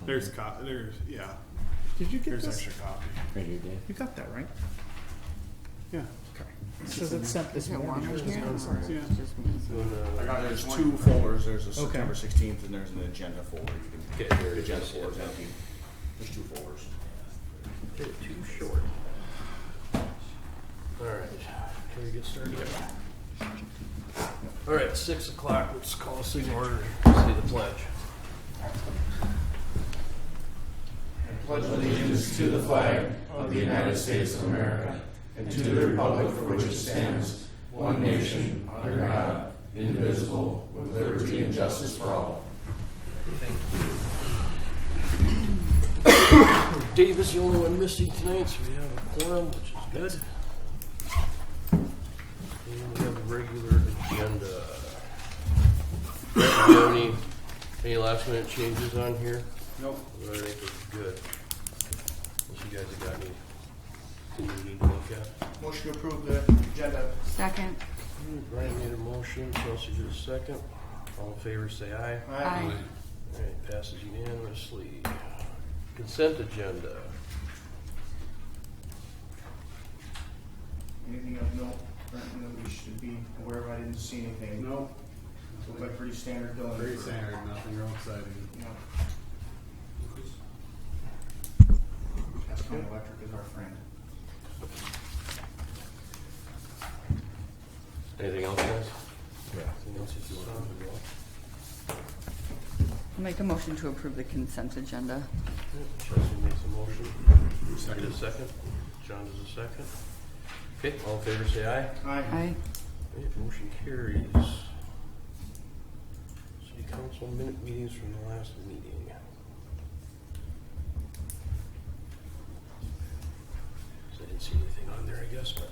There's, yeah. Did you get There's this? extra copy. Right here, Dave. You got that, right? Yeah. Okay. It says it's sent this Is it one morning. in here, or is Yeah. it just me? There's two folders. There's a Okay. September 16th and there's an agenda folder. You can Okay, there the it agenda is. folder is empty. There's two folders. Okay, too short. Alright, can we get started? Alright, 6 o'clock, let's call a sitting order and say the pledge. Pledge allegiance to the flag of the United States of America and to the republic for which it stands, one nation, under God, indivisible, with liberty and justice for all. Dave is the only one missing tonight, so we have a quorum, which is good. And we have a regular agenda. Do you have any last minute changes on here? Nope. I think we're good. Unless you guys have got anything you need to look at. Motion to approve the agenda. Second. Brian made a motion, Chelsea did a second. All in favor say aye. Aye. Alright, passes unanimously. Consent agenda. Anything of note, Brandon, that we should be aware of? I didn't see anything. Nope. Looked like pretty standard billing. Pretty standard, nothing real exciting. Yeah. Cass County Electric is our friend. Anything else, guys? Yeah. Anything else you want to I'll make a motion to approve the consent agenda. Chelsea makes a motion. Second. Need a second. John does a second. Okay, all in favor say aye. Aye. Okay, motion carries. City Council minute meetings from the last meeting. So I didn't see anything on there, I guess, but.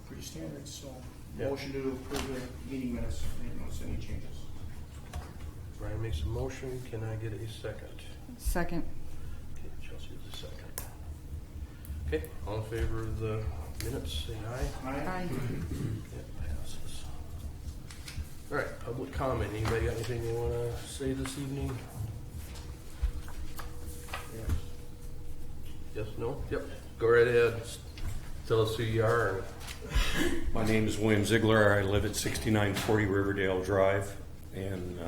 Pretty standard, so. Yeah. Motion to approve the meeting minutes. I didn't notice any changes. Brian makes a motion. Can I get a second? Second. Okay, Chelsea is a second. Okay, all in favor of the minutes, say aye. Aye. It passes. All right, public comment. Anybody got anything they want to say this evening? Yes, no? Yep. Go right ahead. Tell us who you are. And My name is William Ziegler. I live at 6940 Riverdale Drive in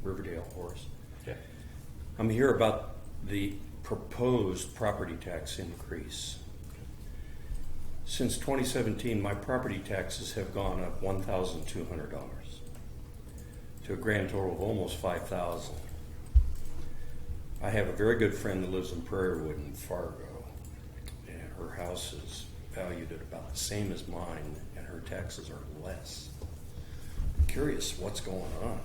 Riverdale, Horace. okay. I'm here about the proposed property tax increase. Since 2017, my property taxes have gone up $1,200 to a grand total of almost $5,000. I have a very good friend that lives in Prairie Wood in Fargo, and her house is valued at about the same as mine, and her taxes are less. I'm curious what's going on.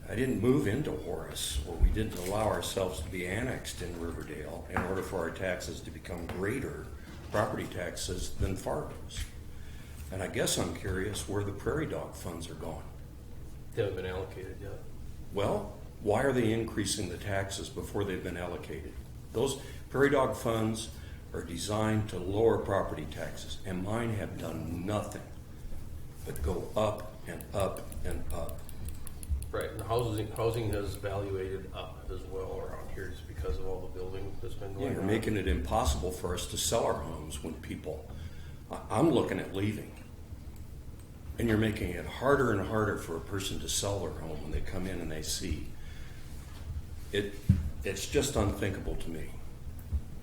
I didn't move into Horace, or we didn't allow ourselves to be annexed in Riverdale in order for our taxes to become greater property taxes than Fargo's. And I guess I'm curious where the prairie dog funds are going. They haven't been allocated yet. Well, why are they increasing the taxes before they've been allocated? Those prairie dog funds are designed to lower property taxes, and mine have done nothing but go up and up and up. Right, and housing has valuated up as well around here just because of all the building that's been going Yeah, you're on. making it impossible for us to sell our homes when people, I'm looking at leaving. And you're making it harder and harder for a person to sell their home when they come in and they see. It's just unthinkable to me.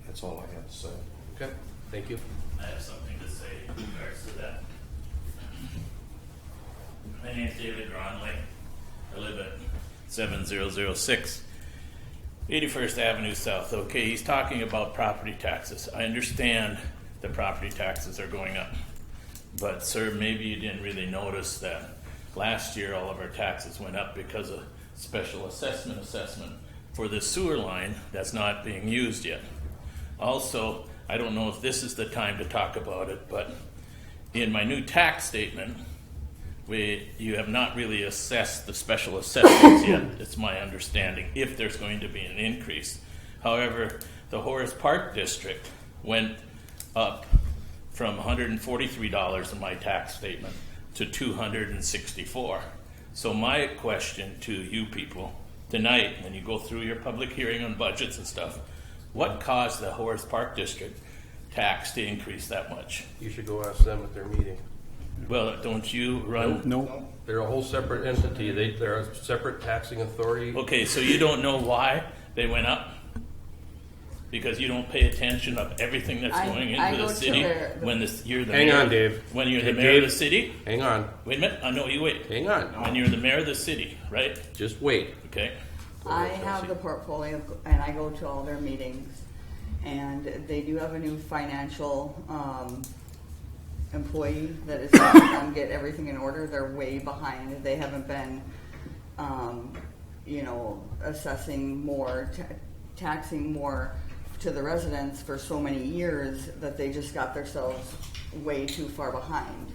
That's all I have to say. Okay, thank you. I have something to say in regards to that. My name's David Gronley. I live at 7006 81st Avenue South. Okay, he's talking about property taxes. I understand the property taxes are going up. But sir, maybe you didn't really notice that last year all of our taxes went up because of special assessment for the sewer line that's not being used yet. Also, I don't know if this is the time to talk about it, but in my new tax statement, you have not really assessed the special assessments yet, it's my understanding, if there's going to be an increase. However, the Horace Park District went up from $143 in my tax statement to $264. So my question to you people tonight, when you go through your public hearing on budgets and stuff, what caused the Horace Park District tax to increase that much? You should go ask them at their meeting. Well, don't you run? Nope. They're a whole separate entity. They're a separate taxing authority. Okay, so you don't know why they went up? Because you don't pay attention of everything that's going I into go the to city their- you're the Hang mayor. on, Dave. When you're the Hey, mayor of Dave. the city? Hang on. Wait a minute. I know you wait. Hang on. When you're the mayor of the city, right? Just wait. Okay. I have the portfolio and I go to all their meetings, and they do have a new financial employee that is helping them get everything in order. They're way behind. They haven't been, assessing more, taxing more to the residents for so many years that they just got themselves way too far behind,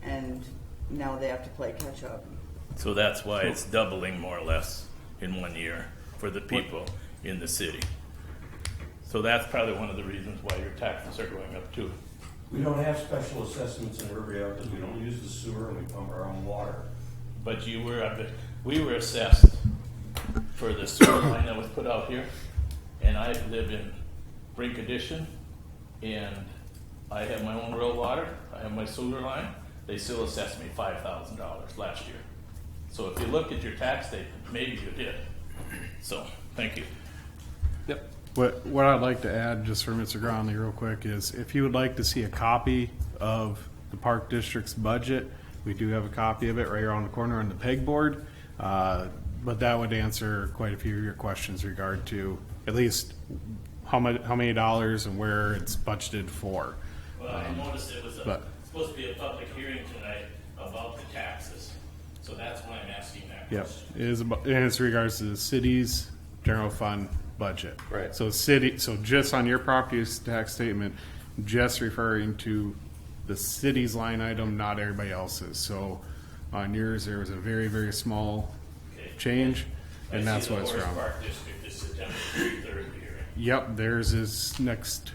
and now they have to play catch up. So that's why it's doubling more or less in 1 year for the people in the city. So that's probably one of the reasons why your taxes are going up too. We don't have special assessments in Riverdale because we don't use the sewer and we pump our own water. But we were assessed for the sewer line that was put out here, and I live in Brink Addition, and I have my own rural water, I have my sewer line, they still assessed me $5,000 last year. So if you look at your tax statement, maybe you did. So, thank you. Yep. What I'd like to add, just for Mr. Groundley real quick, is if you would like to see a copy of the Park District's budget, we do have a copy of it right around the corner on the pegboard. But that would answer quite a few of your questions in regard to at least how many dollars and where it's budgeted for. Well, I noticed it was but- supposed to be a public hearing tonight about the taxes. So that's why I'm asking that Yep, question. it is about, and it's regards to the city's general fund budget. Right. So just on your property tax statement, just referring to the city's line item, not everybody else's. So on yours, there was a very, very small Okay. change, and that's what I it's see the from. Horace Park District is September 3rd hearing. Yep, theirs is next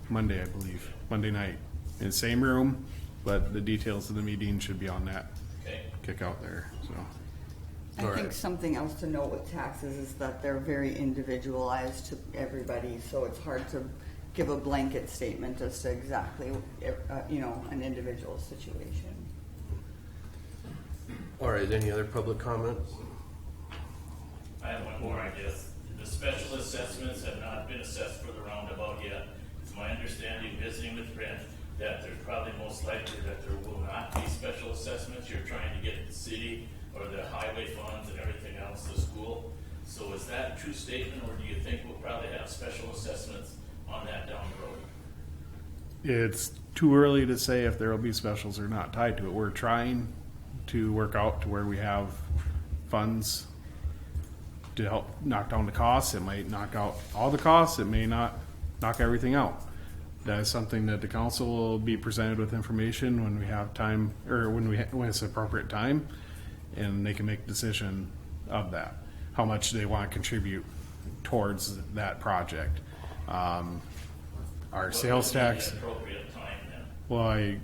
Monday, I believe, Monday night, in the same room, but the details of the meeting should be on that Okay. kick out there, so. I All think right. something else to note with taxes is that they're very individualized to everybody, so it's hard to give a blanket statement as to exactly, an individual situation. All right, any other public comments? I have one more, I guess. The special assessments have not been assessed for the roundabout yet. It's my understanding, visiting with Brent, that there's probably most likely that there will not be special assessments. You're trying to get the city or the highway funds and everything else to school. So is that a true statement, or do you think we'll probably have special assessments on that down the road? It's too early to say if there will be specials or not tied to it. We're trying to work out to where we have funds to help knock down the costs. It might knock out all the costs. It may not knock everything out. That is something that the council will be presented with information when we have time, or when it's appropriate time, and they can make a decision of that, how much they want to contribute towards that project. Our sales What would be tax. the appropriate time then? Well,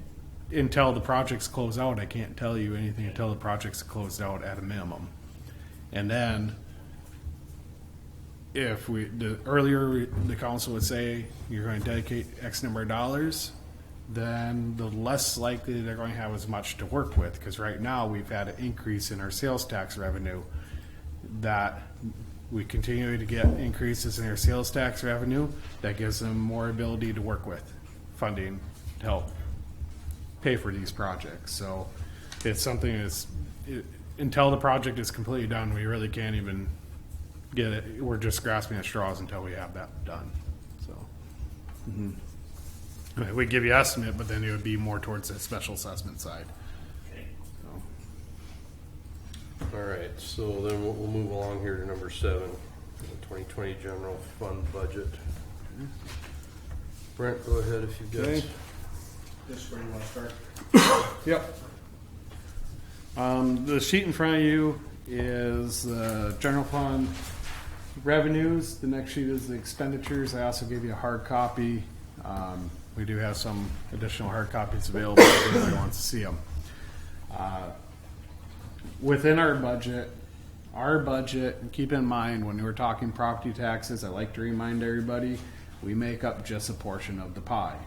until the project's closed out, I can't tell you anything until the project's closed out at a minimum. And then, if the earlier the council would say you're going to dedicate X number of dollars, then the less likely they're going to have as much to work with. Because right now we've had an increase in our sales tax revenue that we continue to get increases in our sales tax revenue that gives them more ability to work with funding to help pay for these projects. So it's something that's, until the project is completely done, we really can't even get it. We're just grasping at straws until we have that done. So I mean, we give you estimate, but then it would be more towards the special assessment side. Okay. So. All right, so then we'll move along here to number 7, the 2020 general fund budget. Brent, go ahead if you've got. Okay. Just where you want to start. Yep. The sheet in front of you is the general fund revenues. The next sheet is the expenditures. I also gave you a hard copy we do have some additional hard copies available if anybody wants to see them. Within our budget, and keep in mind when we're talking property taxes, I like to remind everybody, we make up just a portion of the pie.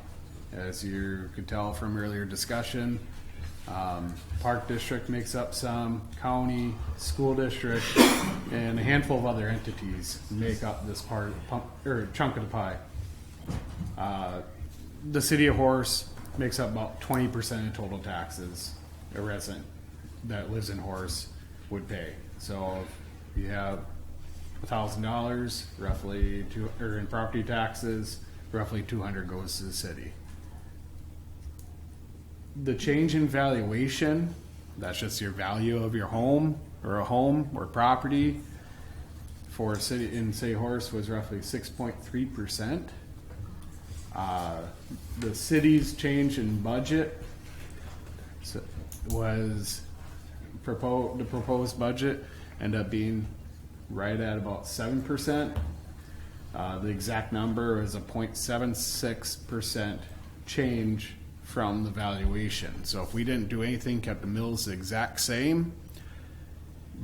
As you could tell from earlier discussion, Park District makes up some, county, school district, and a handful of other entities make up this part or chunk of the pie. The city of Horace makes up about 20% of total taxes a resident that lives in Horace would pay. So if you have $1,000, roughly in property taxes, roughly $200 goes to the city. The change in valuation, that's just your value of your home or property for a city in say Horace was roughly 6.3%. The city's change in budget was the proposed budget ended up being right at about 7%. The exact number is a 0.76% change from the valuation. So if we didn't do anything, kept the mills the exact same,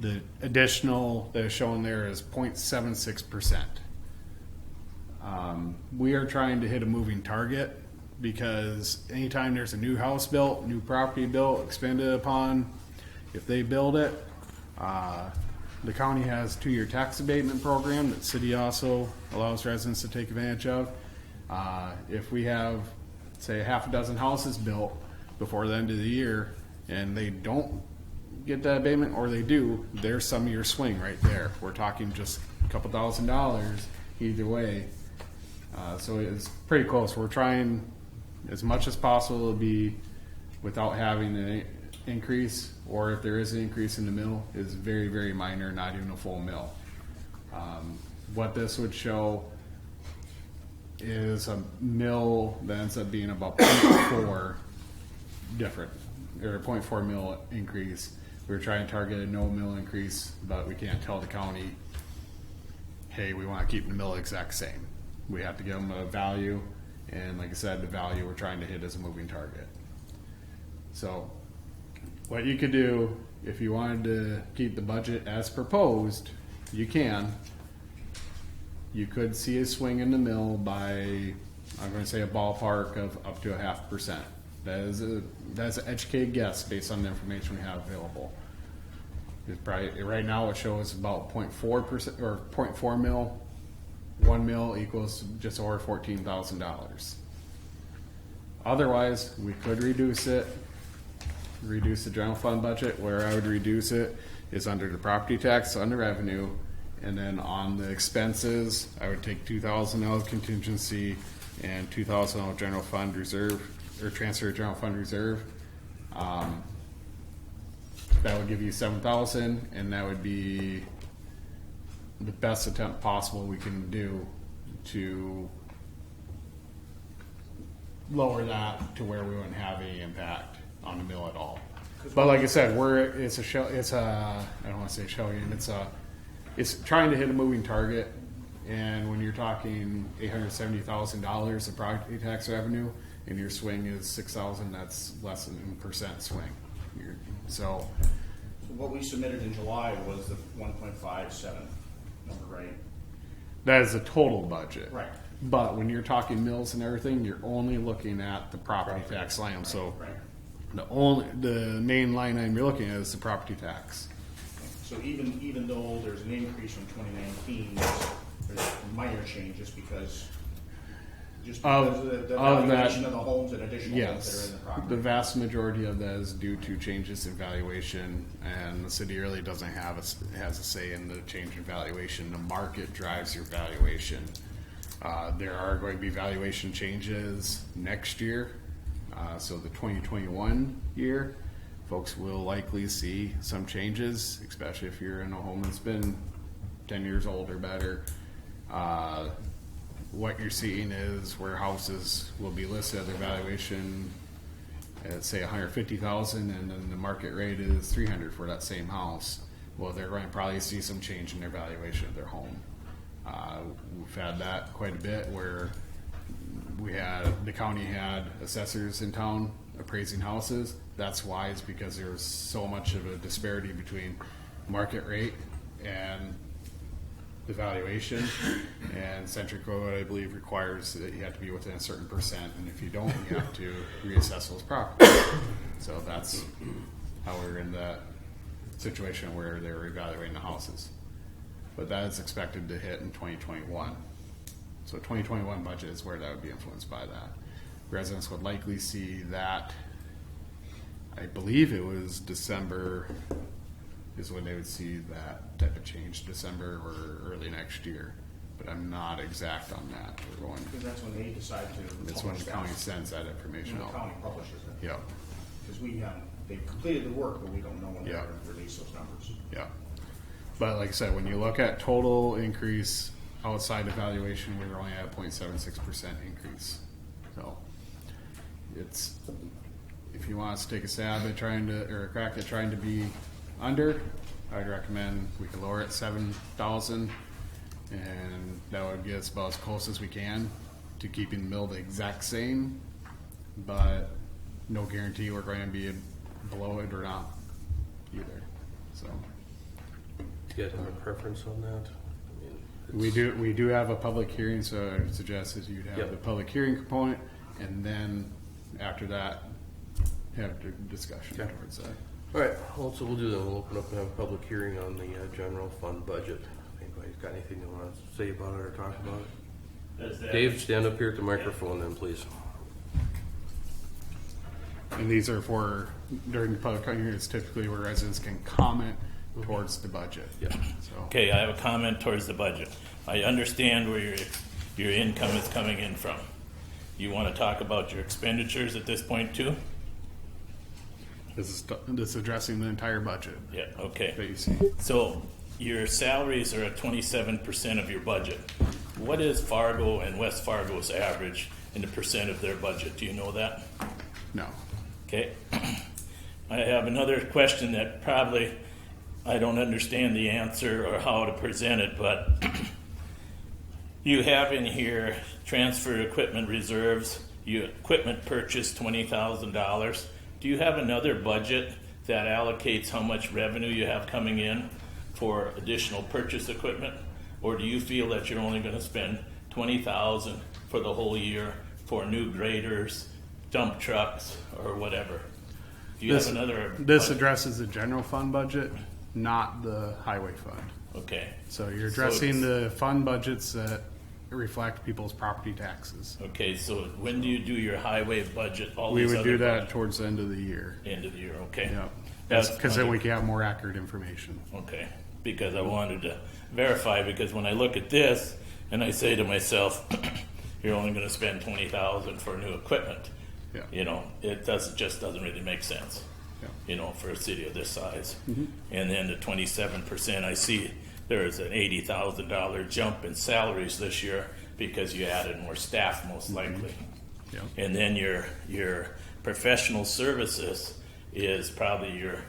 the additional that is shown there is 0.76%. We are trying to hit a moving target because anytime there's a new house built, new property built, expanded upon, if they build it, the county has a 2-year tax abatement program that the city also allows residents to take advantage of. If we have, say, a half a dozen houses built before the end of the year and they don't get that abatement, or they do, there's some year swing right there. We're talking just a couple $1,000s either way. So it's pretty close. We're trying as much as possible to be without having an increase, or if there is an increase in the mill, is very, very minor, not even a full mill. What this would show is a mill that ends up being about 0.4 different, or a 0.4 mill increase. We're trying to target a no mill increase, but we can't tell the county, hey, we want to keep the mill exact same. We have to give them a value, and like I said, the value we're trying to hit is a moving target. So what you could do if you wanted to keep the budget as proposed, you can. You could see a swing in the mill by, I'm going to say a ballpark of up to 0.5%. That's an educated guess based on the information we have available. It's probably, right now it shows about 0.4% or 0.4 mil. 1 mil equals just over $14,000. Otherwise, we could reduce the general fund budget. Where I would reduce it is under the property tax, under revenue, and then on the expenses, I would take $2,000 out of contingency and $2,000 out of general fund reserve, or transfer to general fund reserve. That would give you $7,000, and that would be the best attempt possible we can do to lower that to where we wouldn't have any impact on the mill at all. But like I said, I don't want to say showing, it's trying to hit a moving target, and when you're talking $870,000 of property tax revenue and your swing is $6,000, that's less than a percent swing. So what we submitted in July was the 1.57 number, right? that is the total budget. Right. But when you're talking mills and everything, you're only looking at the property tax line. So Right. the main line item you're looking at is the property tax. So even though there's an increase from 2019, there's minor changes because of the valuation of the homes and additional homes that are in the property. The vast majority of that is due to changes in valuation, and the city really doesn't has a say in the change in valuation. The market drives your valuation. There are going to be valuation changes next year. So the 2021 year, folks will likely see some changes, especially if you're in a home that's been 10 years old or better. What you're seeing is where houses will be listed at their valuation at say $150,000, and then the market rate is $300 for that same house. Well, they're going to probably see some change in their valuation of their home. We've had that quite a bit where the county had assessors in town appraising houses. That's why, is because there was so much of a disparity between market rate and the valuation. And Century Code, I believe, requires that you have to be within a certain percent, and if you don't, you have to reassess those properties. So that's how we're in that situation where they're evaluating the houses. But that is expected to hit in 2021. So 2021 budget is where that would be influenced by that. Residents would likely see that, I believe it was December is when they would see that type of change, December or early next year. But I'm not exact on that. We're going, Because that's when they decide to. that's when the publish county that. sends that information When the out. county publishes it. Yep, Because they've completed the work, but we don't know when they're Yeah. going to release those numbers. yeah. But like I said, when you look at total increase outside evaluation, we were only at 0.76% increase. So it's, if you want us to take a stab at trying to, or a crack at trying to be under, I'd recommend we could lower it 7,000, and that would get us about as close as we can to keeping the mill the exact same, but no guarantee we're going to be below it or not either. So Do you guys have a preference on that? I mean, we do have a public hearing, so I would suggest that you'd have Yep. the public hearing component, and then after that, have the discussion Okay. towards that. All right, well, so we'll do that. We'll open up and have a public hearing on the general fund budget. Anybody's got anything they want to say about it or talk about it? Dave, stand up here at the microphone then, please. And these are for, during the public hearing, it's typically where residents can comment towards the budget. Yeah. So, Okay, I have a comment towards the budget. I understand where your income is coming in from. You want to talk about your expenditures at this point too? this is addressing the entire budget Yeah, okay. that you see. So your salaries are at 27% of your budget. What is Fargo and West Fargo's average in the percent of their budget? Do you know that? No. Okay. I have another question that probably I don't understand the answer or how to present it, but you have in here transfer equipment reserves, you equipment purchase $20,000. Do you have another budget that allocates how much revenue you have coming in for additional purchase equipment? Or do you feel that you're only going to spend $20,000 for the whole year for new graders, dump trucks, or whatever? Do you have another This budget? addresses the general fund budget, not the highway fund. Okay. So you're So addressing it's- the fund budgets that reflect people's property taxes. Okay, so when do you do your highway budget? All We these would other do that budgets? towards the end of the year. End of the year, okay. Yeah, That's because then my- we can have more accurate information. Okay, because I wanted to verify, because when I look at this and I say to myself, you're only gonna spend $20,000 for new equipment. Yeah. You know, just doesn't really make sense, Yeah. you know, for a city of this size. And then the 27%, I see there is an $80,000 jump in salaries this year because you added more staff most likely. Yeah. And then your professional services is probably your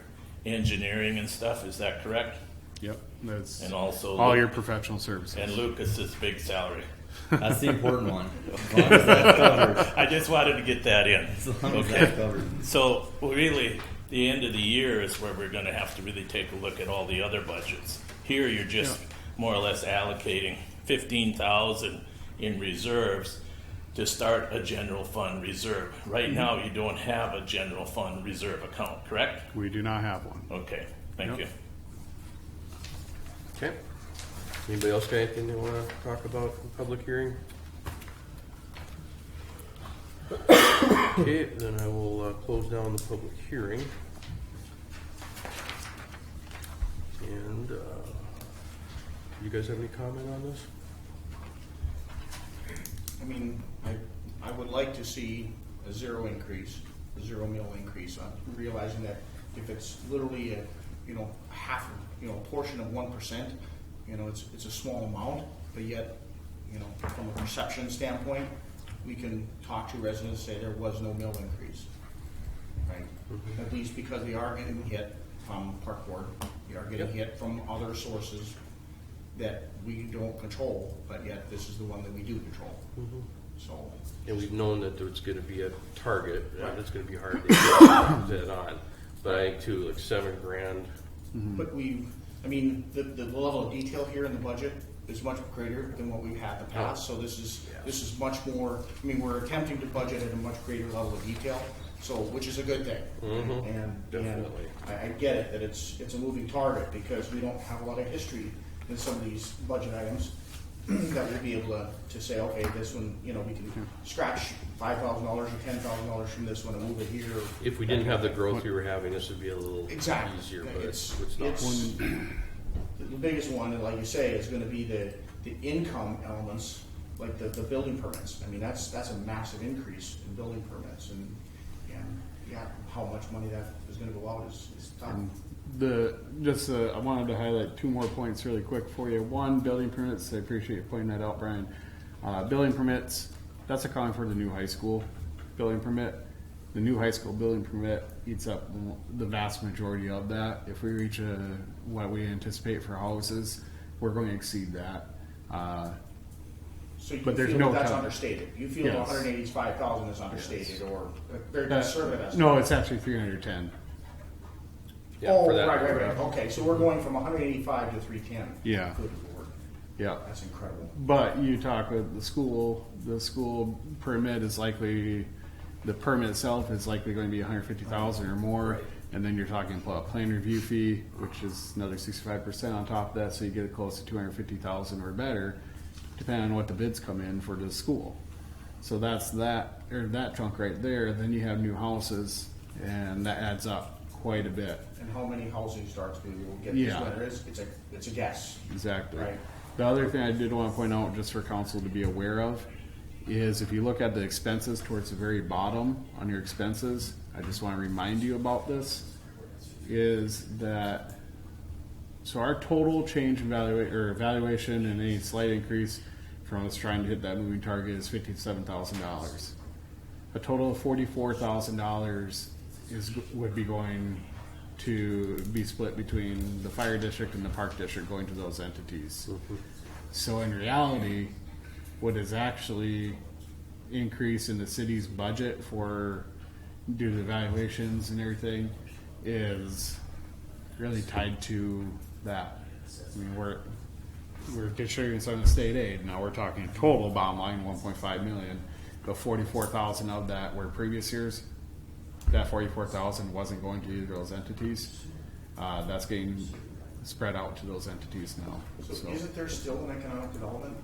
engineering and stuff, is that correct? Yep, that's And also all your professional services. and Lucas's big salary. That's the important one. As long as that's covered. I just wanted to get that in. As long as Okay. that's covered. So really, the end of the year is where we're gonna have to really take a look at all the other budgets. Here, you're just more or less allocating 15,000 in reserves to start a general fund reserve. Right now, you don't have a general fund reserve account, correct? We do not have one. Okay, thank Yep. you. Okay. Anybody else got anything they want to talk about in public hearing? Okay, then I will close down the public hearing. And you guys have any comment on this? I mean, I would like to see a zero increase, a 0 mil increase, realizing that if it's literally a, half, a portion of 1%, it's a small amount, but yet, from a perception standpoint, we can talk to residents, say there was no mill increase, right? At least because they are getting hit from Park Board, they are getting hit from other sources that we don't control, but yet this is the one that we do control. So, And we've known that there's gonna be a target, Right. and it's gonna be hard to get that on. But I think too, like $7,000, but the level of detail here in the budget is much greater than what we've had in the past, so this is much more, we're attempting to budget at a much greater level of detail, so, which is a good thing. And Definitely. I get it, that it's a moving target, because we don't have a lot of history in some of these budget items that we'll be able to say, okay, this one, we can scratch $5,000 or $10,000 from this one and move it here. If we didn't have the growth we were having, this would be a little Exactly. easier, but it's not. The biggest one, and like you say, is gonna be the income elements, like the building permits. That's a massive increase in building permits, and yeah, how much money that is gonna go out is tough. I wanted to highlight two more points really quick for you. One, building permits. I appreciate you pointing that out, Brian. Building permits. That's accounting for the new high school building permit. The new high school building permit eats up the vast majority of that. If we reach what we anticipate for houses, we're going to exceed that. So you But there's feel no that's time. understated. You feel Yes. 185,000 is understated, or a very conservative estimate. No, it's actually 310. Yeah, Oh, for that. right. Okay, so we're going from 185 to 310. Yeah. Good Lord, Yeah. that's incredible. But you talk with the school permit is likely, the permit itself is likely going to be 150,000 or more. Right. And then you're talking about plan review fee, which is another 65% on top of that, so you get it close to 250,000 or better, depending on what the bids come in for the school. So that's that chunk right there. Then you have new houses, and that adds up quite a bit. And how many housing starts we will get Yeah. this winter is, it's a guess. Exactly. Right. The other thing I did want to point out, just for council to be aware of, is if you look at the expenses towards the very bottom on your expenses, I just want to remind you about this, is that, so our total change in evaluation and any slight increase from us trying to hit that moving target is $57,000. A total of $44,000 would be going to be split between the fire district and the park district, going to those entities. So in reality, what is actually increase in the city's budget for due to the valuations and everything is really tied to that. We're distributing some of the state aid. Now we're talking total bottom line 1.5 million, but 44,000 of that were previous years. That 44,000 wasn't going to either of those entities. That's getting spread out to those entities now. So isn't there still an economic development?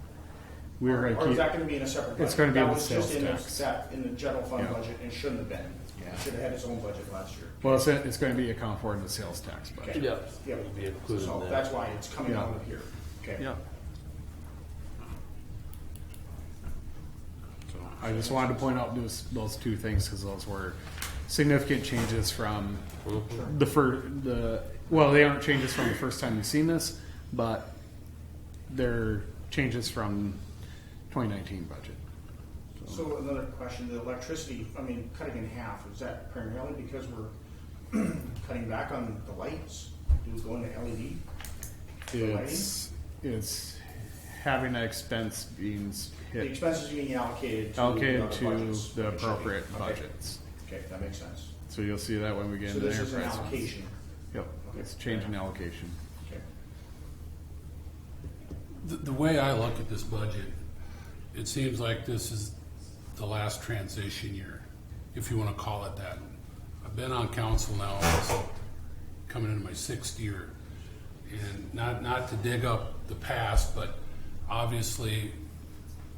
We're going Or to is keep. that gonna be in a separate budget? It's gonna be in That the was just sales tax. in the general fund Yeah. budget, and shouldn't have been. Yeah. It should have had its own budget last year. Well, it's going to be accounted for in the sales tax budget. Yeah, Yeah. it'll be included So in that. that's why it's coming Yeah. out of here. Okay. Yeah. So I just wanted to point out those two things because those were significant changes from they aren't changes from the first time you've seen this, but they're changes from 2019 budget. So another question, the electricity, cutting in half, is that primarily because we're cutting back on the lights? Do we go into LED? It's having that expense being The hit, expenses being allocated to allocated other to budgets. the It should be. appropriate Okay. budgets. Okay, that makes sense. So you'll see that when we get So into the this is an enterprise funds. allocation. Yep, it's a change in allocation. Okay. The way I look at this budget, it seems like this is the last transition year, if you want to call it that. I've been on council now, also coming into my 6th year. And not to dig up the past, but obviously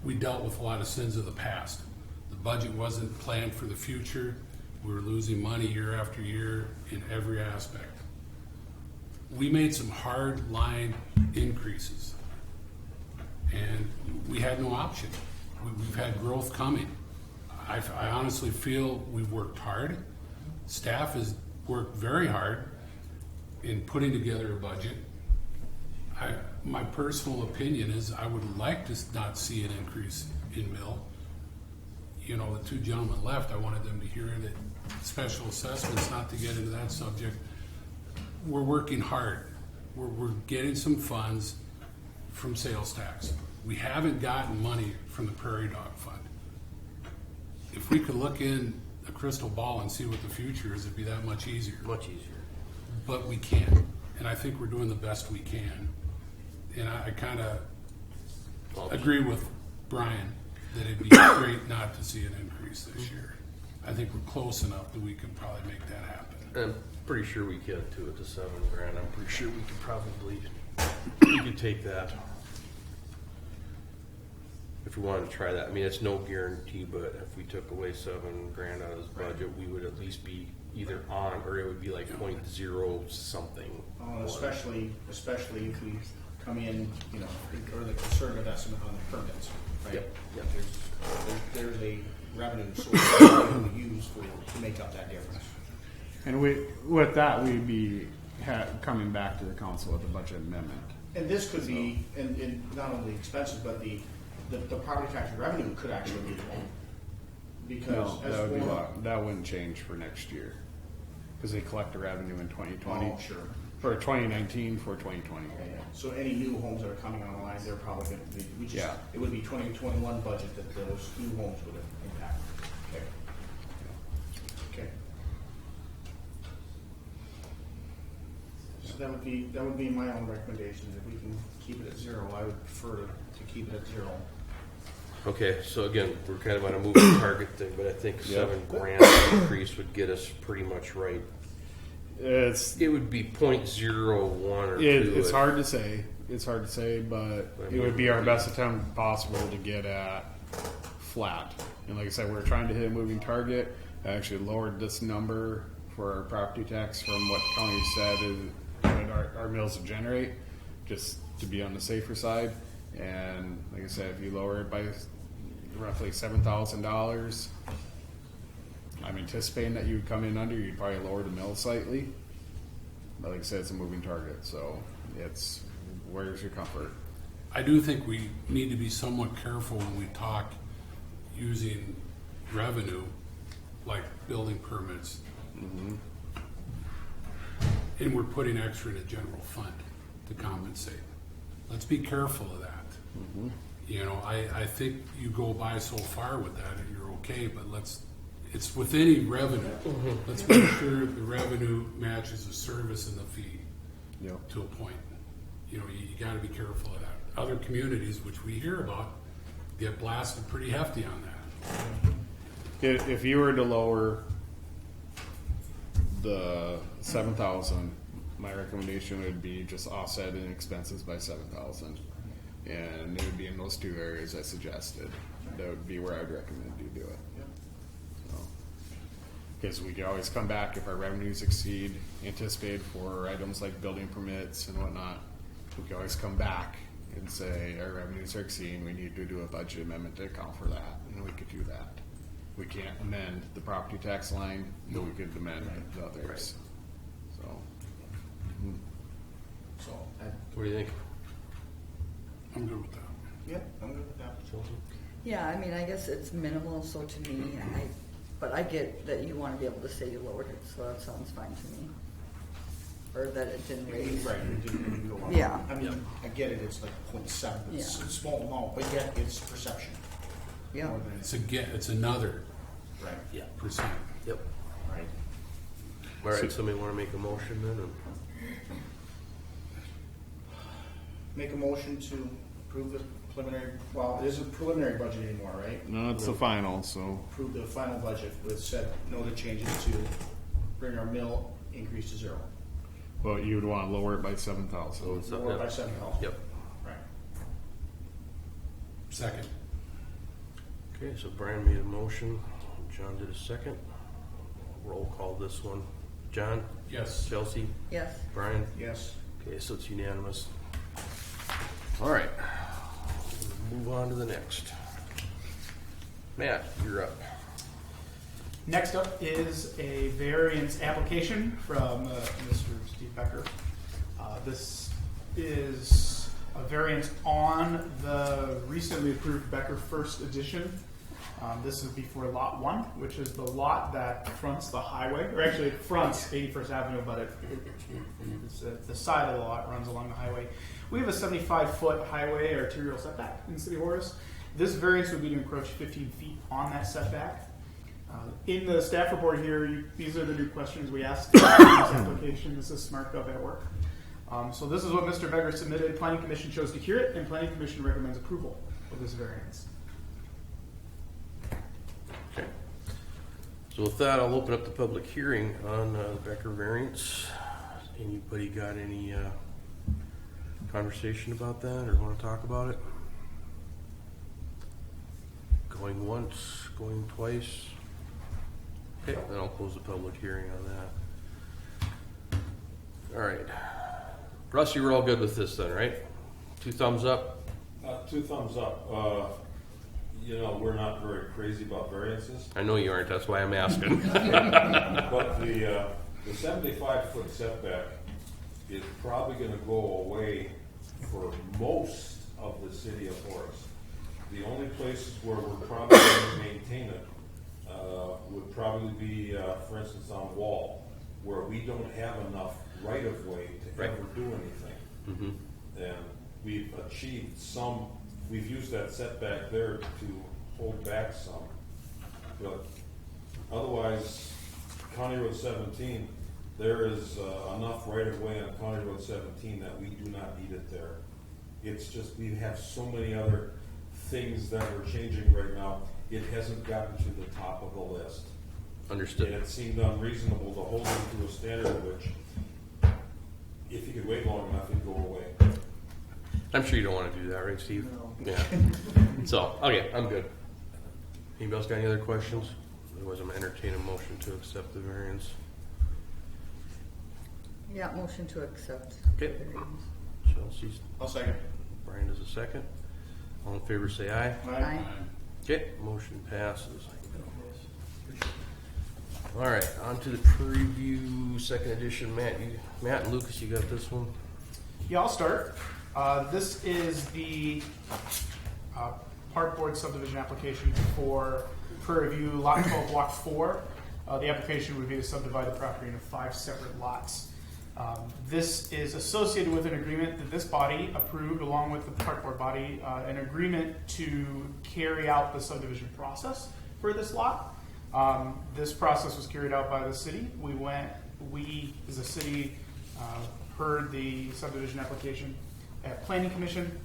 we dealt with a lot of sins of the past. The budget wasn't planned for the future. We were losing money year after year in every aspect. We made some hard line increases, and we had no option. We've had growth coming. I honestly feel we've worked hard. Staff has worked very hard in putting together a budget. My personal opinion is I would like to not see an increase in mill. You know, the two gentlemen left, I wanted them to hear that special assessments, not to get into that subject, we're working hard. We're getting some funds from sales tax. We haven't gotten money from the Prairie Dog Fund. if we could look in a crystal ball and see what the future is, it'd be that much easier. Much easier. But we can't, and I think we're doing the best we can. And I kind of agree with Brian that it'd be great not to see an increase this year. I think we're close enough that we can probably make that happen. I'm pretty sure we can too at the $7,000. I'm pretty sure we could probably, we could take that. If we wanted to try that. I mean, it's no guarantee, but if we took away $7,000 out of his budget, we would at least be either on, or it would be like 0.0 something. Especially if we come in, you know, or the conservative estimate on the permits, right? Yep. There's a revenue source that we use to make up that difference. And with that, we'd be coming back to the council with a budget amendment. And this could be, and not only expenses, but the property tax revenue could actually be low. Because No, that would be that wouldn't change for next year, because they collect the revenue in 2020. Oh, sure. For 2019, for 2020. So any new homes that are coming online, they're probably going to be, it would be 2021 budget that those new homes would impact. Okay. So that would be my own recommendation. If we can keep it at 0, I would prefer to keep it at 0. Okay, so again, we're kind of on a moving target thing, but I think $7,000 increase would get us pretty much right. It would be 0.01 or 2. It's hard to say. It's hard to say, but it would be our best attempt possible to get at flat. And like I said, we're trying to hit a moving target. I actually lowered this number for our property tax from what the county said is what our mills will generate, just to be on the safer side. And like I said, if you lower it by roughly $7,000, I'm anticipating that you would come in under. You'd probably lower the mill slightly, but like I said, it's a moving target. So it's where's your comfort? I do think we need to be somewhat careful when we talk using revenue, like building permits, and we're putting extra in a general fund to compensate. Let's be careful of that. You know, I think you go by so far with that and you're okay, but it's with any revenue. Let's make sure the revenue matches the service and the fee to a point. You know, you got to be careful of that. Other communities, which we hear about, get blasted pretty hefty on that. If you were to lower the 7,000, my recommendation would be just offsetting expenses by 7,000, and it would be in those two areas I suggested. That would be where I'd recommend you do it. Because we can always come back if our revenues exceed anticipated for items like building permits and whatnot. We can always come back and say our revenues are exceeding. We need to do a budget amendment to account for that, and we could do that. We can't amend the property tax line, but we could amend the others. So, What do you think? I'm good with that. yep, I'm good with that. Yeah, I mean, I guess it's minimal, so to me, but I get that you want to be able to say you lowered it, so that sounds fine to me. Or that it didn't raise. Right, it didn't go up. Yeah. I mean, I get it, it's like 0.7, it's a small amount, but yet it's perception. Yeah. More than It's another right, percent. Yep. right. All right, somebody want to make a motion then? Make a motion to approve the preliminary, well, it isn't preliminary budget anymore, right? No, it's the final, so Approve the final budget with said noted changes to bring our mill increase to 0. well, you would want to lower it by 7,000. Lower it by 7,000. Yep. Right. Second. Okay, so Brian made a motion, John did a second. Roll call this one. John? Yes. Chelsea? Yes. Brian? Yes. Okay, so it's unanimous. All right, move on to the next. Matt, you're up. Next up is a variance application from Mr. Steve Becker. This is a variance on the recently approved Becker First Edition. This is before Lot 1, which is the lot that fronts the highway, or actually it fronts 81st Avenue, but it's the side of the lot runs along the highway. We have a 75-foot highway arterial setback in the city of Horace. This variance would be to encroach 15 feet on that setback. In the staff report here, these are the new questions we asked in this application. This is SmartGov at work. So this is what Mr. Becker submitted. Planning Commission chose to hear it, and Planning Commission recommends approval of this variance. Okay. So with that, I'll open up the public hearing on the Becker variance. Anybody got any conversation about that or want to talk about it? Going once, going twice? Okay, then I'll close the public hearing on that. All right. Russ, you were all good with this then, right? 2 thumbs up? 2 thumbs up. We're not very crazy about variances. I know you aren't, that's why I'm asking. But the 75-foot setback is probably going to go away for most of the city of Horace. The only places where we're probably going to maintain it would probably be, for instance, on Wall, where we don't have enough right-of-way to ever do anything. Mm-hmm. And we've achieved some, we've used that setback there to hold back some. But otherwise, County Road 17, there is enough right-of-way on County Road 17 that we do not need it there. It's just, we have so many other things that we're changing right now. It hasn't gotten to the top of the list. Understood. And it seemed unreasonable to hold them to a standard which, if you could wait long enough, it'd go away. I'm sure you don't want to do that, right, Steve? No. Yeah. So, okay, I'm good. Anybody else got any other questions? Otherwise, I'm entertaining a motion to accept the variance. Yeah, motion to accept. Okay. Chelsea's, I'll second. Brian does a second. All in favor, say aye. Aye. Okay, motion passes. All right, on to the preview, second edition. Matt and Lucas, you got this one? Yeah, I'll start. This is the Park Board subdivision application for Prairie View Lot 12, Block 4. The application would be to subdivide the property into 5 separate lots. This is associated with an agreement that this body approved along with the Park Board body, an agreement to carry out the subdivision process for this lot. This process was carried out by the city. We as a city heard the subdivision application at Planning Commission.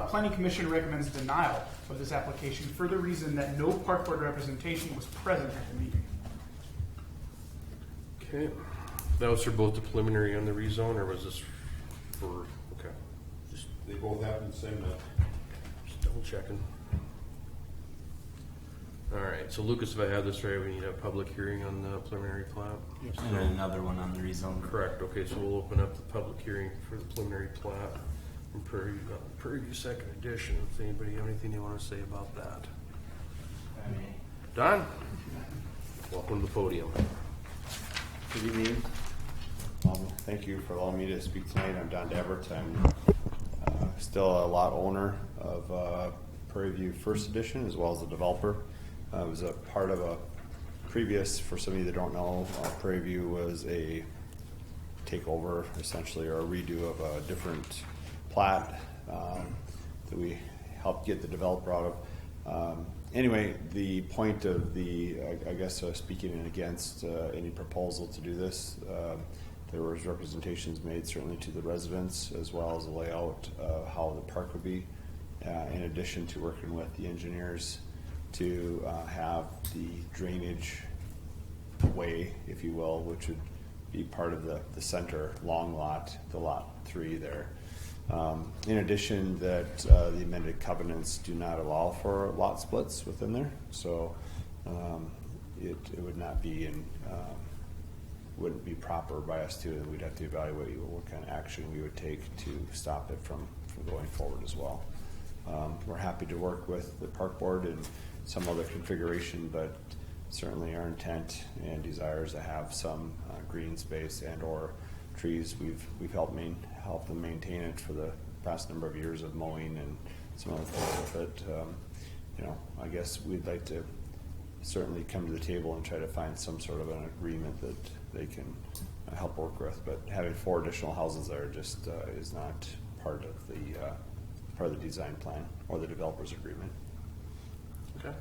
Planning Commission recommends denial of this application for the reason that no Park Board representation was present at the meeting. Okay. That was for both the preliminary and the rezone, or was this for, okay. Just, they both happen the same night. Just double checking. All right, so Lucas, if I have this right, we need a public hearing on the preliminary plat? And then another one on the rezone. Correct, okay, so we'll open up the public hearing for the preliminary plat from Prairie View Second Edition. If anybody have anything they want to say about that? Don? Welcome to the podium. Good evening. Thank you for allowing me to speak tonight. I'm Don Dabbert. I'm still a lot owner of Prairie View First Edition as well as a developer. I was a part of a previous, for some of you that don't know, Prairie View was a takeover essentially, or a redo of a different plat that we helped get the developer out of. Anyway, the point of the, I guess, speaking against any proposal to do this, there was representations made certainly to the residents as well as the layout of how the park would be, in addition to working with the engineers to have the drainage way, if you will, which would be part of the center long lot, the lot 3 there. In addition, that the amended covenants do not allow for lot splits within there, so it would not be wouldn't be proper by us to, and we'd have to evaluate what kind of action we would take to stop it from going forward as well. We're happy to work with the park board and some other configuration, but certainly our intent and desire is to have some green space and or trees. We've helped them maintain it for the past number of years of mowing and some other things with it. I guess we'd like to certainly come to the table and try to find some sort of an agreement that they can help work with. But having 4 additional houses there just is not part of the design plan or the developer's agreement. Okay.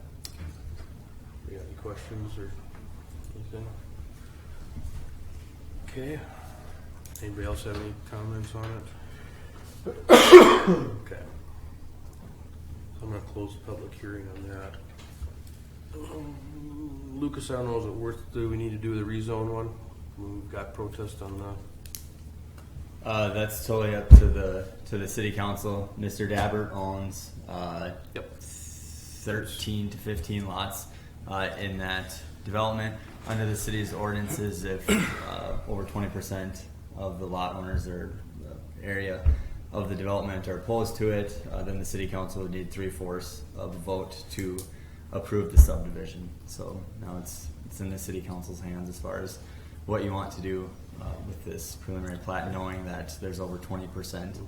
We got any questions or anything? Okay. Anybody else have any comments on it? Okay. So I'm gonna close the public hearing on that. Lucas, I don't know, is it worth, do we need to do the rezone one? We've got protest on the, That's totally up to the city council. Mr. Dabbert owns 13 to 15 lots in that development. Under the city's ordinances, if over 20% of the lot owners or the area of the development are opposed to it, then the city council would need 3/4 of a vote to approve the subdivision. So now it's in the city council's hands as far as what you want to do with this preliminary plat, knowing that there's over 20%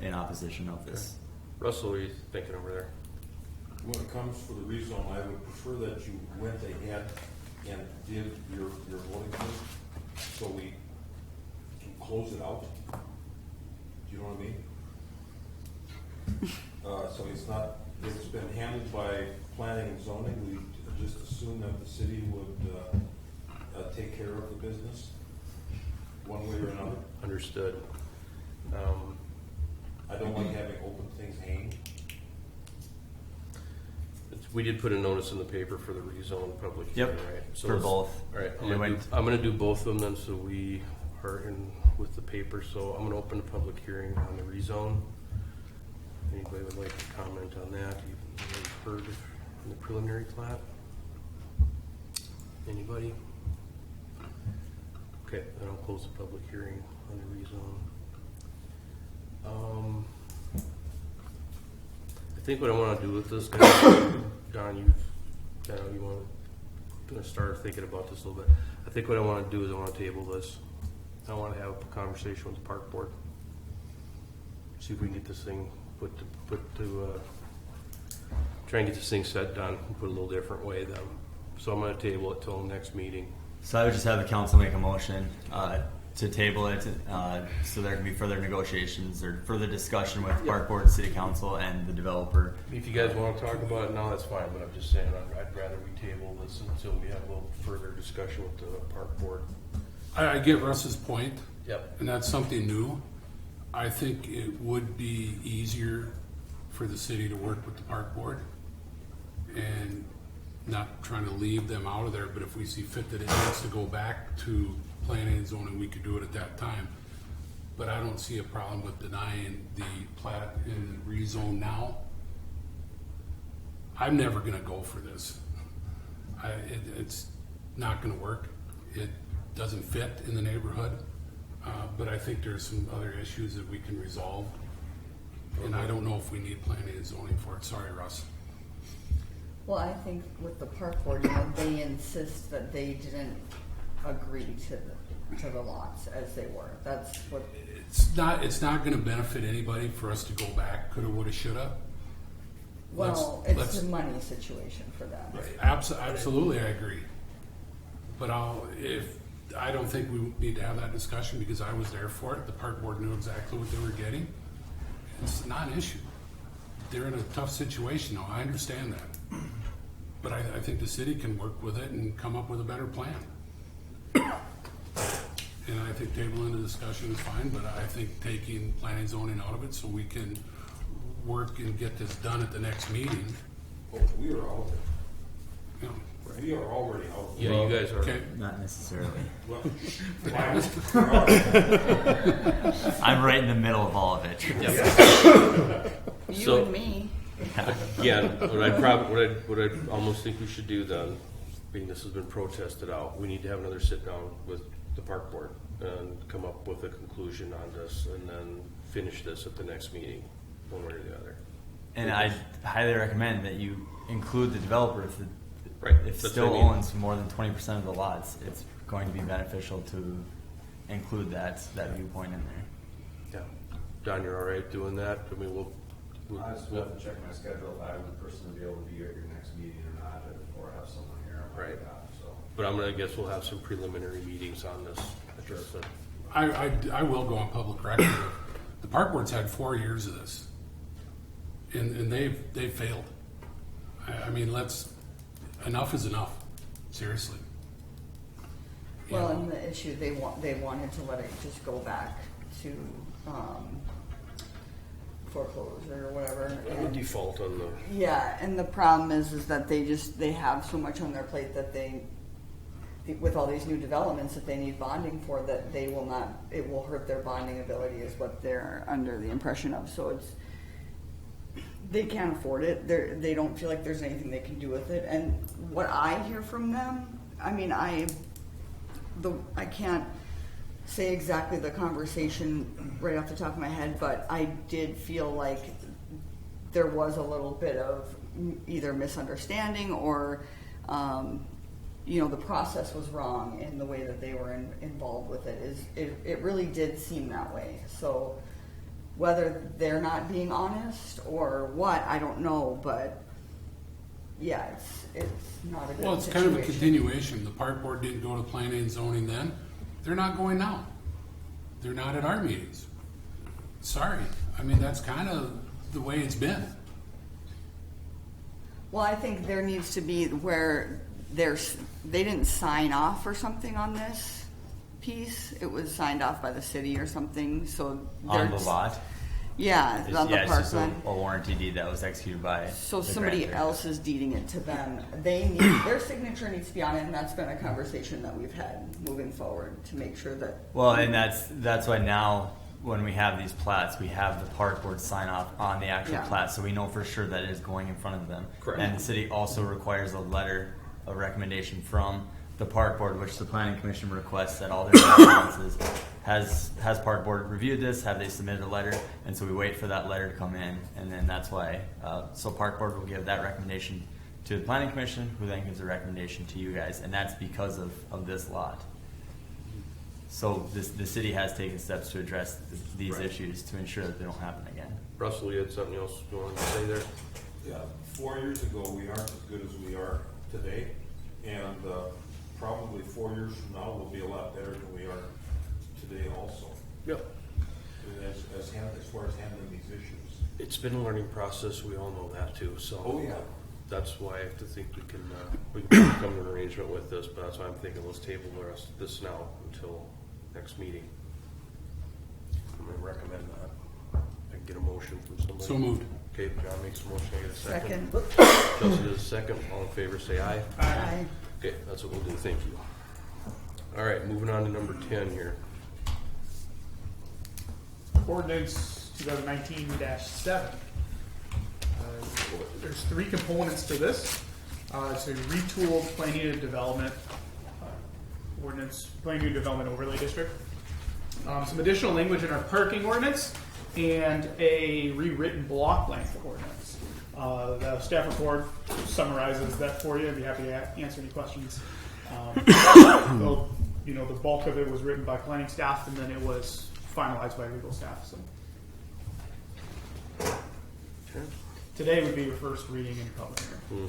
in opposition of this. Russell, what are you thinking over there? When it comes for the rezone, I would prefer that you went ahead and did your voting thing, so we can close it out. Do you know what I mean? So it's been handled by planning and zoning. We just assume that the city would take care of the business one way or another. Understood. I don't like having open things hanging. We did put a notice in the paper for the rezone public hearing, right? So For both. All right, It went- I'm gonna do both of them then, so we are in with the paper. So I'm gonna open the public hearing on the rezone. Anybody would like to comment on that? You've heard in the preliminary plat? Anybody? Okay, then I'll close the public hearing on the rezone. I think what I want to do with this, Don, you gonna start thinking about this a little bit. I think what I want to do is I want to table this. I want to have a conversation with the park board. See if we can get this thing try and get this thing set done and put it a little different way then. So I'm going to table it till the next meeting. So I would just have the council make a motion to table it so there can be further negotiations or further discussion with Park Board, City Council, and the developer. If you guys want to talk about it now, that's fine, but I'm just saying I'd rather we table this until we have a little further discussion with the park board. I get Russ's point. Yep. And that's something new. I think it would be easier for the city to work with the park board and not trying to leave them out of there, but if we see fit that it needs to go back to planning and zoning, we could do it at that time. But I don't see a problem with denying the plat and rezone now. I'm never gonna go for this. It's not gonna work. It doesn't fit in the neighborhood. But I think there's some other issues that we can resolve. And I don't know if we need planning and zoning for it. Sorry, Russ. Well, I think with the park board, they insist that they didn't agree to the lots as they were. That's what. It's not gonna benefit anybody for us to go back, coulda, woulda, shoulda. Well, it's a money situation for them. Absolutely, I agree. But I don't think we need to have that discussion because I was there for it. The park board knew exactly what they were getting. It's not an issue. They're in a tough situation now. I understand that. But I think the city can work with it and come up with a better plan. And I think tabling the discussion is fine, but I think taking planning and zoning out of it so we can work and get this done at the next meeting. Oh, we are out there. You know, We are already out there. Yeah, you guys are. okay. Not necessarily. Well, I'm right in the middle of all of it. You So- and me. Yeah, what I almost think we should do then, being this has been protested out, we need to have another sit down with the park board and come up with a conclusion on this and then finish this at the next meeting, one way or the other. And I highly recommend that you include the developer if Right, if that's still what I mean. owns more than 20% of the lots. It's going to be beneficial to include that viewpoint in there. Yeah. Don, you're all right doing that? I mean, we'll I just have to check my schedule if I would personally be able to be here at your next meeting or not, or have someone here. Right. So. But I guess we'll have some preliminary meetings on this. Address it. I will go on public record. The park board's had 4 years of this, and they've failed. I mean, enough is enough, seriously. Well, Yeah. and the issue, they wanted to let it just go back to, foreclosure or whatever. The default on the, Yeah, and the problem is that they have so much on their plate that with all these new developments that they need bonding for, that it will hurt their bonding ability is what they're under the impression of. So they can't afford it. They don't feel like there's anything they can do with it. And what I hear from them, I mean, I can't say exactly the conversation right off the top of my head, but I did feel like there was a little bit of either misunderstanding or, the process was wrong in the way that they were involved with it. It really did seem that way. So whether they're not being honest or what, I don't know, but yeah, it's not a good Well, it's situation. kind of a continuation. The park board didn't go to planning and zoning then. They're not going now. They're not at our meetings. Sorry. I mean, that's kind of the way it's been. Well, I think there needs to be where they didn't sign off or something on this piece. It was signed off by the city or something. So On the lot? Yeah, on the It's just a parkland. warranty deed that was executed by. So the somebody grantor. else is deeding it to them. Their signature needs to be on it, and that's been a conversation that we've had moving forward to make sure that. Well, and that's why now when we have these plats, we have the park board sign off on the actual Yeah. plat, so we know for sure that it is going in front of them. Correct. And the city also requires a letter of recommendation from the park board, which the planning commission requests that all their responses has park board reviewed this, have they submitted a letter, and so we wait for that letter to come in, and then that's why. So park board will give that recommendation to the planning commission, who then gives a recommendation to you guys, and that's because of this lot. So the city has taken steps to address these Right. issues to ensure that they don't happen again. Russell, you had something else you wanted to say there? Yeah, 4 years ago, we aren't as good as we are today, and probably 4 years from now, we'll be a lot better than we are today also. Yep. And as far as handling these issues. It's been a learning process, we all know that too, so. Oh, yeah. That's why I have to think we can come to an arrangement with this, but that's why I'm thinking let's table the rest of this now until next meeting. I'm gonna recommend that. I can get a motion from somebody. So moved. Okay, John makes a motion, I get a second. Second. Chelsea does a second, all in favor say aye. Aye. Okay, that's what we'll do, thank you. All right, moving on to number 10 here. Ordinance 2019-7. There's three components to this. It's a retooled plan unit development ordinance, plan unit development overlay district. Some additional language in our parking ordinance and a rewritten block length ordinance. The staff report summarizes that for you. I'd be happy to answer any questions. Though, the bulk of it was written by planning staff, and then it was finalized by legal staff. So today would be your first reading in public hearing.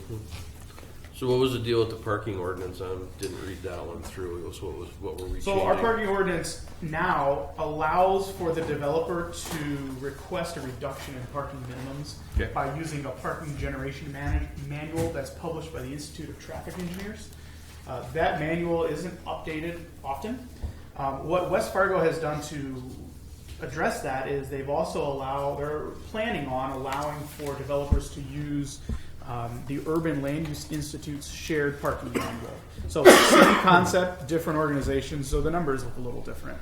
So what was the deal with the parking ordinance? I didn't read that one through. It was what were we So changing? our parking ordinance now allows for the developer to request a reduction in parking minimums Okay. by using a parking generation manual that's published by the Institute of Traffic Engineers. That manual isn't updated often. What West Fargo has done to address that is they're planning on allowing for developers to use the Urban Land Use Institute's shared parking manual. So same concept, different organizations, so the numbers look a little different.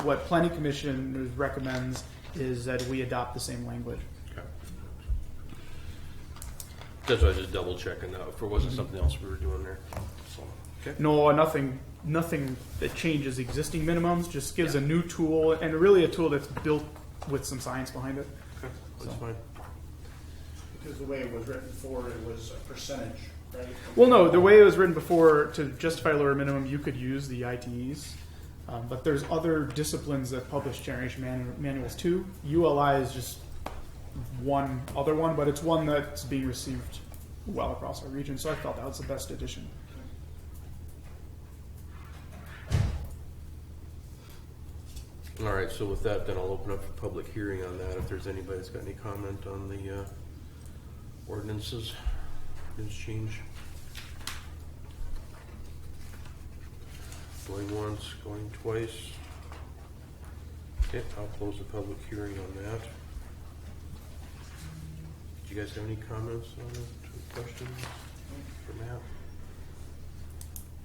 What Planning Commission recommends is that we adopt the same language. Okay. That's why I was just double checking that. If there wasn't something else we were doing there. So, okay. No, nothing that changes existing minimums, just gives a new tool, and really a tool that's built with some science behind it. Okay, that's fine. Because the way it was written before, it was a percentage, right? Well, no, the way it was written before, to justify lower minimum, you could use the ITEs. But there's other disciplines that publish generation manuals too. ULI is just one other one, but it's one that's being received well across our region, so I felt that was the best addition. All right, so with that, then I'll open up for public hearing on that. If there's anybody that's got any comment on the ordinances ordinance change. Going once, going twice. Okay, I'll close the public hearing on that. Do you guys have any comments on it, questions for Matt?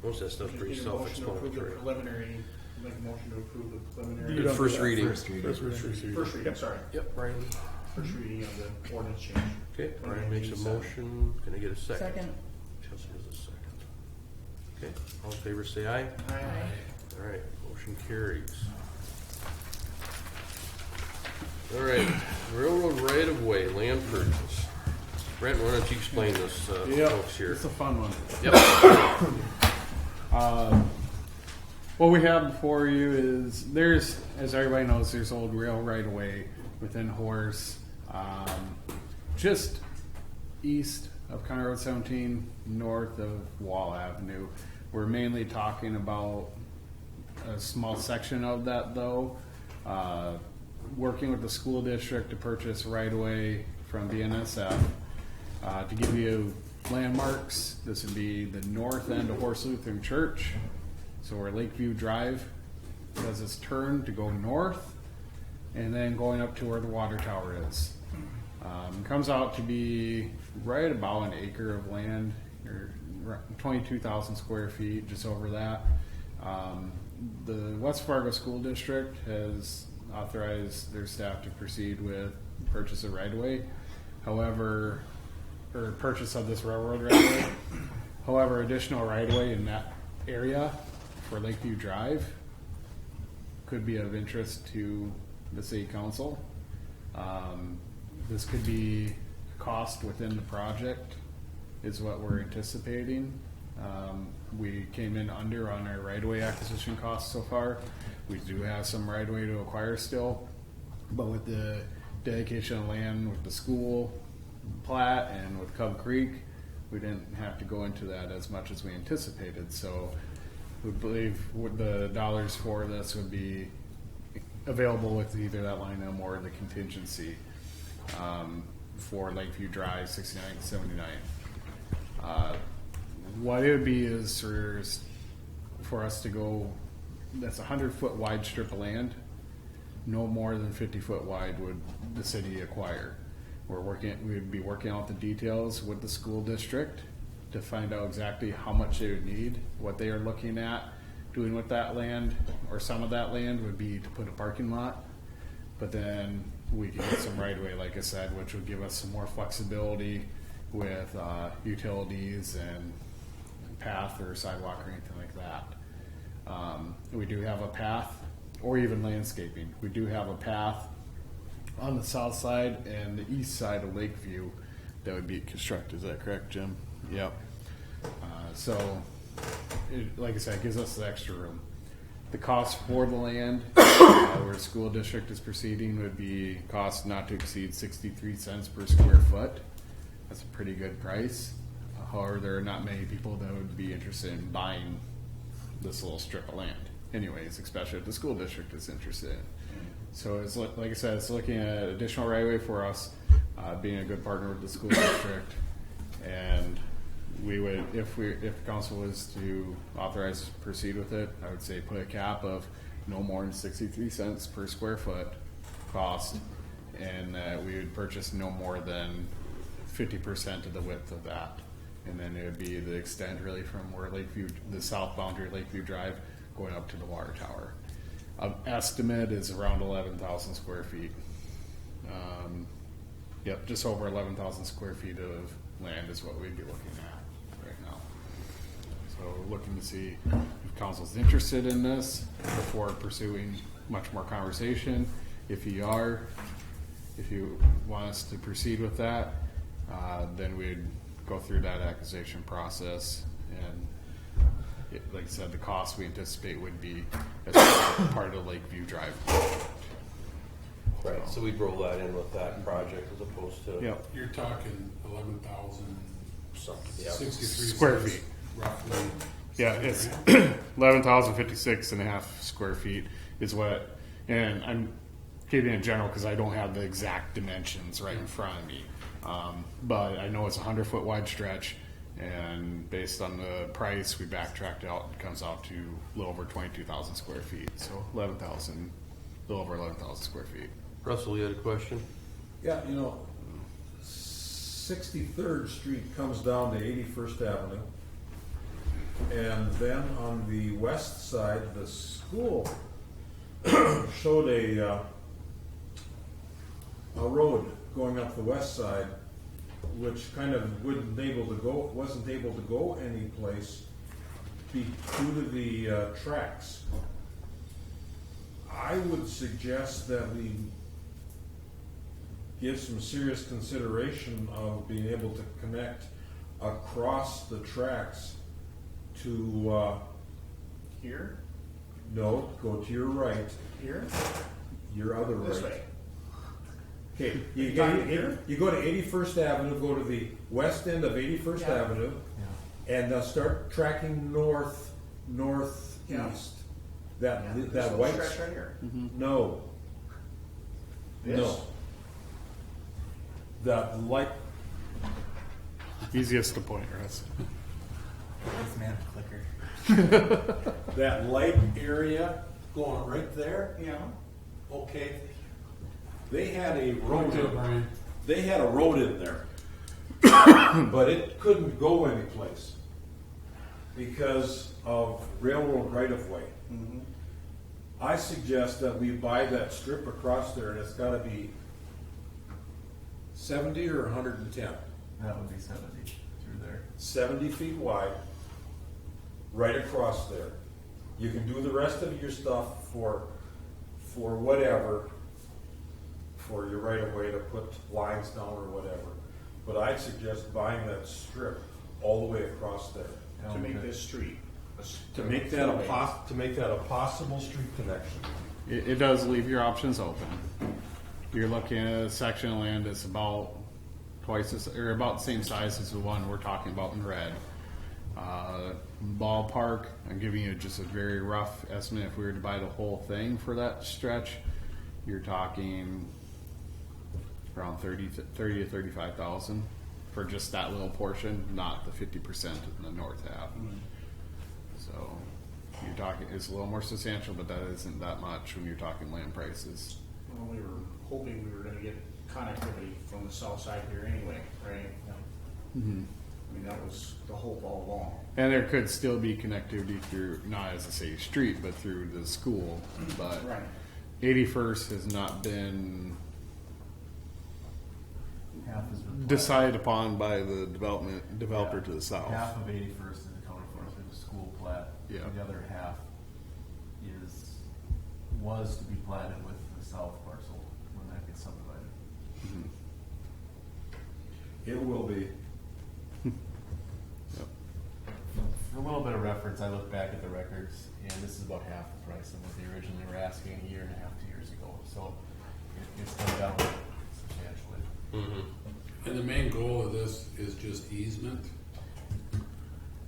Most of that stuff's pretty Need a motion to approve the self-explanatory. preliminary, make a motion to approve the preliminary. The first reading. First reading. First reading, sorry. Yep, Brian. First reading of the ordinance change. Okay, Brian makes a motion. Can I get a second? Second. Chelsea has a second. Okay, all in favor say aye. All right, motion carries. All right, railroad right-of-way, land purchase. Brent, why don't you explain this, folks here? It's a fun one. Yep. What we have before you is there's, as everybody knows, there's old rail right away within Horace, just east of County Road 17, north of Wall Avenue. We're mainly talking about a small section of that, though. Working with the school district to purchase right away from BNSF. To give you landmarks, this would be the north end of Horace Lutheran Church. So where Lakeview Drive does its turn to go north, and then going up to where the water tower is. Comes out to be right about an acre of land, or 22,000 square feet, just over that. The West Fargo School District has authorized their staff to proceed with purchase of right-of-way. However, or purchase of this railroad right-of-way. However, additional right-of-way in that area for Lakeview Drive could be of interest to the city council. This could be cost within the project is what we're anticipating. We came in under on our right-of-way acquisition costs so far. We do have some right-of-way to acquire still, but with the dedication of land with the school plat and with Cub Creek, we didn't have to go into that as much as we anticipated. So we believe the dollars for this would be available with either that line item or the contingency for Lakeview Drive 6979. What it would be is for us to go, that's a 100-foot wide strip of land, no more than 50-foot wide would the city acquire. We'd be working out the details with the school district to find out exactly how much they would need. What they are looking at doing with that land, or some of that land, would be to put a parking lot. But then we can get some right of way, like I said, which would give us some more flexibility with utilities and path or sidewalk or anything like that. We do have a path, or even landscaping. We do have a path on the south side and the east side of Lakeview that would be constructed. Is that correct, Jim? Yep. Like I said, it gives us the extra room. The cost for the land where the school district is proceeding would be cost not to exceed 63 cents per square foot. That's a pretty good price. However, there are not many people that would be interested in buying this little strip of land. Anyways, especially if the school district is interested in. So it's like I said, it's looking at additional right of way for us, being a good partner with the school district, and we would, if council was to authorize to proceed with it, I would say put a cap of no more than 63 cents per square foot cost, and that we would purchase no more than 50% of the width of that, and then it would be the extent really from where Lakeview, the south boundary of Lakeview Drive, going up to the water tower. Estimate is around 11,000 square feet. Yep, just over 11,000 square feet of land is what we'd be looking at right now. So looking to see if council's interested in this before pursuing much more conversation. If you want us to proceed with that, then we'd go through that acquisition process, and like I said, the cost we anticipate would be as part of the Lakeview Drive project. Right, so we'd roll that in with that project as opposed to. Yep. You're talking 11,000 Something, yeah. 63 Square cents, feet. roughly. Yeah, it's 11,056 and a half square feet is what, and I'm keeping it general because I don't have the exact dimensions right in front of me. But I know it's a 100-foot wide stretch. And based on the price, we backtracked out, it comes out to a little over 22,000 square feet, so 11,000, a little over 11,000 square feet. Russell, you had a question? Yeah, 63rd Street comes down to 81st Avenue. And then on the west side, the school showed a road going up the west side, which kind of wasn't able to go any place due to the tracks. I would suggest that we give some serious consideration of being able to connect across the tracks to Here? no, go to your right, Here? your other This right. way? Okay, you Talking here? go to 81st Avenue, go to the west end of 81st Yeah. Avenue, and start tracking northeast. Yeah. That This that little white stretch right here. no. This? No. That light. Easiest to point, Russ. This man clicker. That light area going right there. Yeah. Okay. They had a Go road. to it, Brian. They had a road in there, but it couldn't go anyplace because of railroad right of way. Mm-hmm. I suggest that we buy that strip across there, and it's got to be 70 or 110. That would be 70 through there. 70 feet wide, right across there. You can do the rest of your stuff for whatever, for your right of way to put lines down or whatever. But I'd suggest buying that strip all the way across there. To make this street. To make that a possible street connection. It does leave your options open. You're looking at a section of land that's about about the same size as the one we're talking about in red. Ballpark, I'm giving you just a very rough estimate. If we were to buy the whole thing for that stretch, you're talking around 30 to 35,000 for just that little portion, not the 50% in the north half. So you're talking, it's a little more substantial, but that isn't that much when you're talking land prices. Well, we were hoping we were gonna get connectivity from the south side here anyway, right? Mm-hmm. I mean, that was the hope all along. And there could still be connectivity through, not as a city street, but through the school. But Right. 81st has not been Half is with decided upon by the developer to the south. Half of 81st is accounted for through the school plat. Yeah. And the other half was to be platted with the south parcel when that gets subdivided. It will be. Yep. For a little bit of reference, I looked back at the records, and this is about half the price of what they originally were asking a year and a half, 2 years ago. So it's come down substantially. Mm-hmm. And the main goal of this is just easement.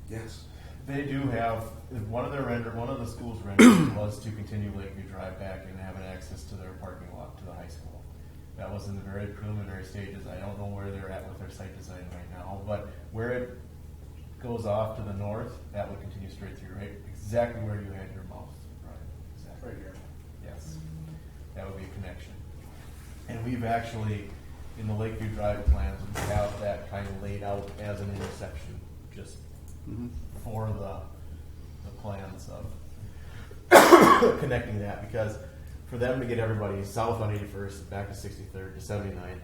Yes. They do have, one of the school's renderings was to continue Lakeview Drive back and have an access to their parking lot to the high school. That was in the very preliminary stages. I don't know where they're at with their site design right now, but where it goes off to the north, that would continue straight through, right? Exactly where you had your mouth, right? Exactly. Right here. Yes. That would be a connection. And we've actually, in the Lakeview Drive plans, we have that kind of laid out as an intersection, just for the plans of connecting that, because for them to get everybody south on 81st, back to 63rd to 79th,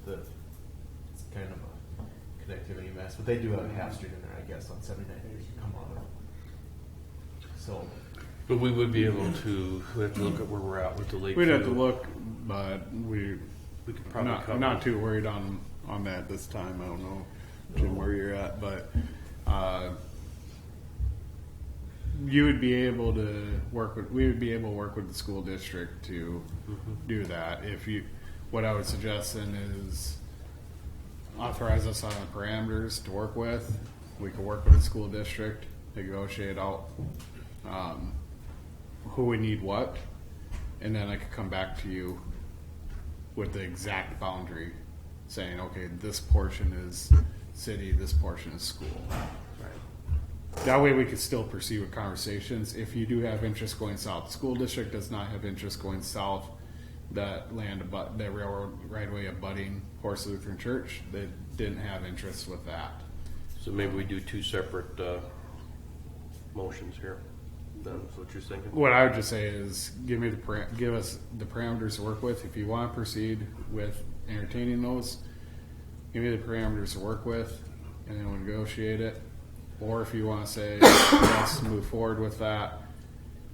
it's kind of a connectivity mess. But they do have a half street in there, I guess, on 79th that you can come out of. So, But we would be able to, we have to look at where we're at with the lake. We'd have to look, but we could probably cover not it. too worried on that this time. I don't know, Jim, where you're at, but you would be able to work with. We would be able to work with the school district to do that. What I would suggest then is authorize us on the parameters to work with. We could work with the school district, negotiate out who would need what, and then I could come back to you with the exact boundary, saying, okay, this portion is city, this portion is school. That way we could still proceed with conversations. If you do have interest going south, the school district does not have interest going south. That that railroad right away abutting Horace Lutheran Church, they didn't have interest with that. So maybe we do two separate motions here. That's what you're thinking? What I would just say is give us the parameters to work with. If you want to proceed with entertaining those, give me the parameters to work with, and then we'll negotiate it. Or if you want to say let's move forward with that,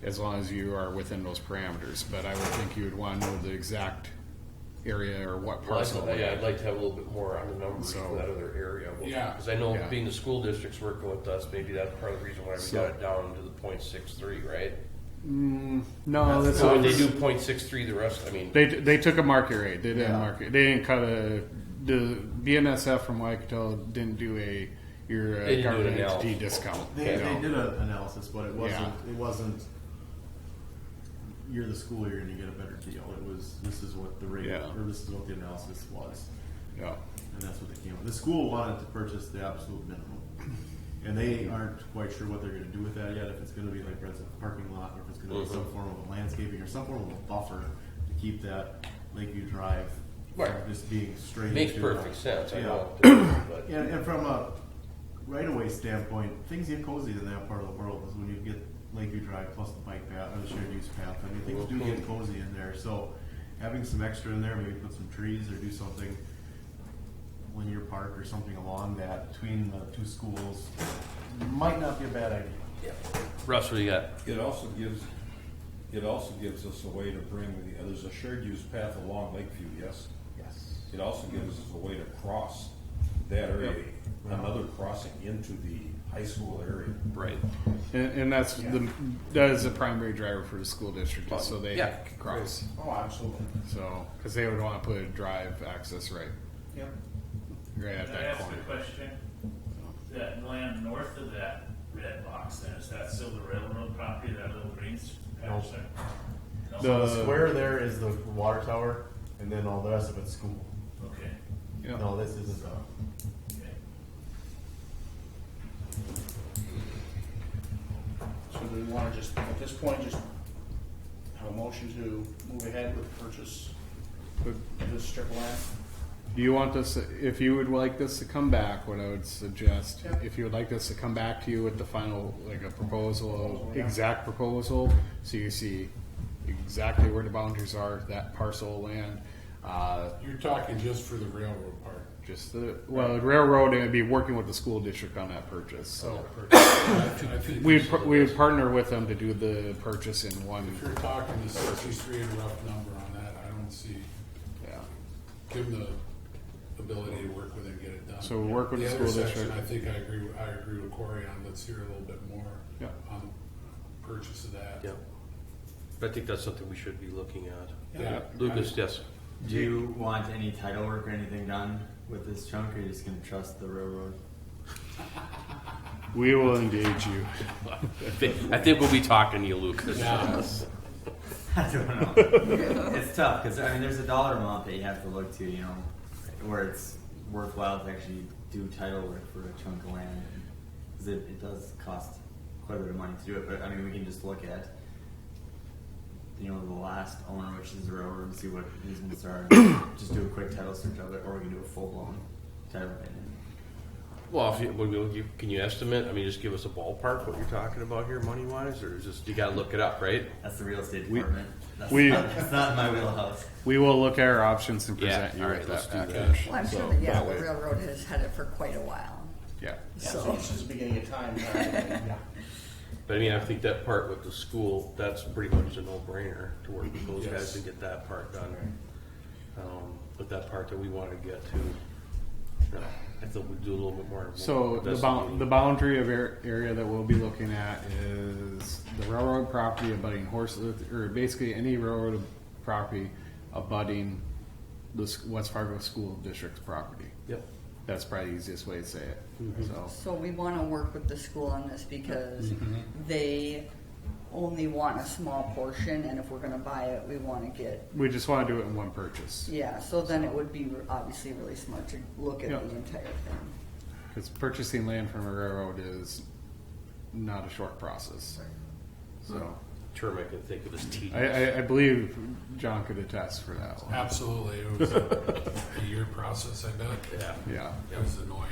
as long as you are within those parameters. But I would think you would want to know the exact area or what parcel. I'd like to have a little bit more on the numbers for that other area. Yeah. Because I know being the school district's working with us, maybe that's part of the reason why we got it down to the 0.63, right? No, that's so they do 0.63. The rest, I mean, they took a market rate. They didn't market. They didn't cut the BNSF from what I could tell didn't do your government entity discount. They did an analysis, but it wasn't. You're the school, you're going to get a better deal. It was this is what the rate or this is what the analysis was. Yeah, and that's what they came with. The school wanted to purchase the absolute minimum, and they aren't quite sure what they're going to do with that yet. If it's going to be like rents a parking lot, or if it's going to be some form of landscaping or some form of a buffer to keep that Lakeview Drive from just being straight. Makes perfect sense. I know. And from a right-of-way standpoint, things get cozy in that part of the world. Is when you get Lakeview Drive plus the bike path or the shared use path. I mean, things do get cozy in there. So having some extra in there, maybe put some trees or do something linear park or something along that between the two schools might not be a bad idea. Yeah. Russ, what do you got? It also gives us a way to bring there's a shared use path along Lakeview. Yes. Yes. It also gives us a way to cross that area, another crossing into the high school area. Right. And that is the primary driver for the school district, so they can cross. Oh, absolutely. So, because they would want to put a drive access right at Can I that ask corner. a question? That land north of that red box, then, is that still the railroad property, that little green patch there? No. So the square there is the water tower, and then all the rest of it's school. Okay. Yeah. No, this isn't. Okay. So do we want to just, at this point, just have a motion to move ahead with the purchase of this strip of land? Do you want this, if you would like this to come back, what I would suggest, if you would like this to come back to you with the final, like a proposal, exact proposal, so you see exactly where the boundaries are, that parcel of land. You're talking just for the railroad part. Just the railroad, and it'd be working with the school district on that purchase, so. I think We would partner with them to do the purchase in one. if you're talking the 63 and a rough number on that, I don't see. Give them the ability to work with it and get it done. So we'll work with the other school section, district. I think I agree with Corey on. Let's hear a little bit more on the purchase of that. Yeah. But I think that's something we should be looking at. Yeah. Lucas, yes. Do you want any title work or anything done with this chunk, or are you just going to trust the railroad? We will engage you. I think we'll be talking to you, Lucas. Yeah. I don't know. It's tough because I mean, there's a dollar amount that you have to look to, you know, where it's worthwhile to actually do title work for a chunk of land, because it does cost quite a bit of money to do it. But I mean, we can just look at, you know, the last owner, which is the railroad, and see what easements are. Just do a quick title search of it, or we can do a full blown title opinion. Well, can you estimate? I mean, just give us a ballpark what you're talking about here, money wise, or is just you got to look it up, right? That's the real estate department. That's not in my wheelhouse. We will look at our options and present you all with right, that let's do package. Well, I'm So, sure that, that the way- railroad has had it for quite a while. Yeah. So So, this is the beginning of time. But I mean, I think that part with the school, that's pretty much a no-brainer to work with those guys and get that part done. But that part that we want to get to, I thought we'd do a little bit more. So the boundary of area that we'll be looking at is the railroad property abutting or basically any railroad property abutting the West Fargo School District's property. Yep. That's probably the easiest way to say it. so we want to work with the school on this because they only want a small portion, and if we're going to buy it, we want to get. We just want to do it in one purchase. Yeah, so then it would be obviously really smart to look at Yep. the entire thing. Because purchasing land from a railroad is not a short process. So Term I can think of as tedious. I believe John could attest for that one. Absolutely, it was a year process, I bet. Yeah. Yeah. It was annoying.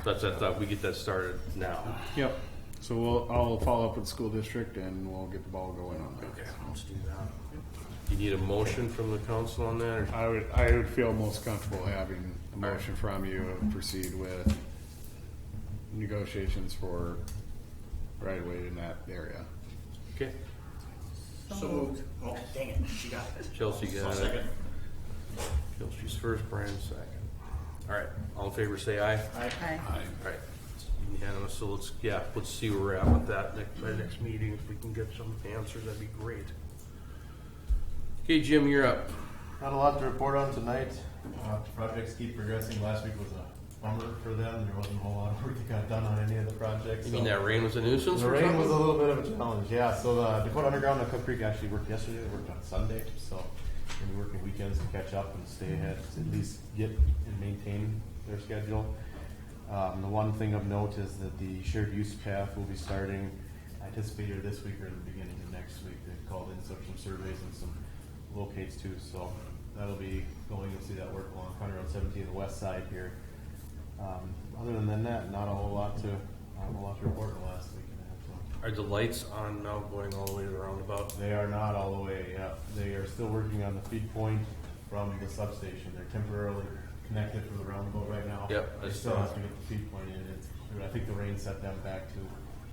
That's, I thought we get that started now. Yep. So I'll follow up with the school district and we'll get the ball going on that. Okay, let's do that. You need a motion from the council on that, or? I would feel most comfortable having a motion from you to proceed with negotiations for right away in that area. Okay. So moved. Oh, dang it, she got it. Chelsea got I'll it. second. Chelsea's first, Brian second. All right, all in favor say aye. Aye. Hi. All right, unanimous, so let's see where we're at with that by next meeting. If we can get some answers, that'd be great. Okay, Jim, you're up. Not a lot to report on tonight. Projects keep progressing. Last week was a bummer for them. There wasn't a whole lot of work that got done on any of the projects. You so- mean that rain was a nuisance The or rain something? was a little bit of a challenge, yeah. So to put underground on Cook Creek actually worked yesterday. They worked on Sunday, so we'll be working weekends to catch up and stay ahead, to at least get and maintain their schedule. The one thing of note is that the shared use path will be starting, I anticipate either this week or the beginning of next week. They've called in some surveys and some locates too, so that'll be going. You'll see that work along County Road 17 on the west side here. Other than that, not a whole lot to report the last week and a half. So. Are the lights on now going all the way to the roundabout? They are not all the way. Yeah, they are still working on the feed point from the substation. They're temporarily connected for the roundabout right now. Yep, They I still saw. have to get the feed point in. I think the rain set them back too.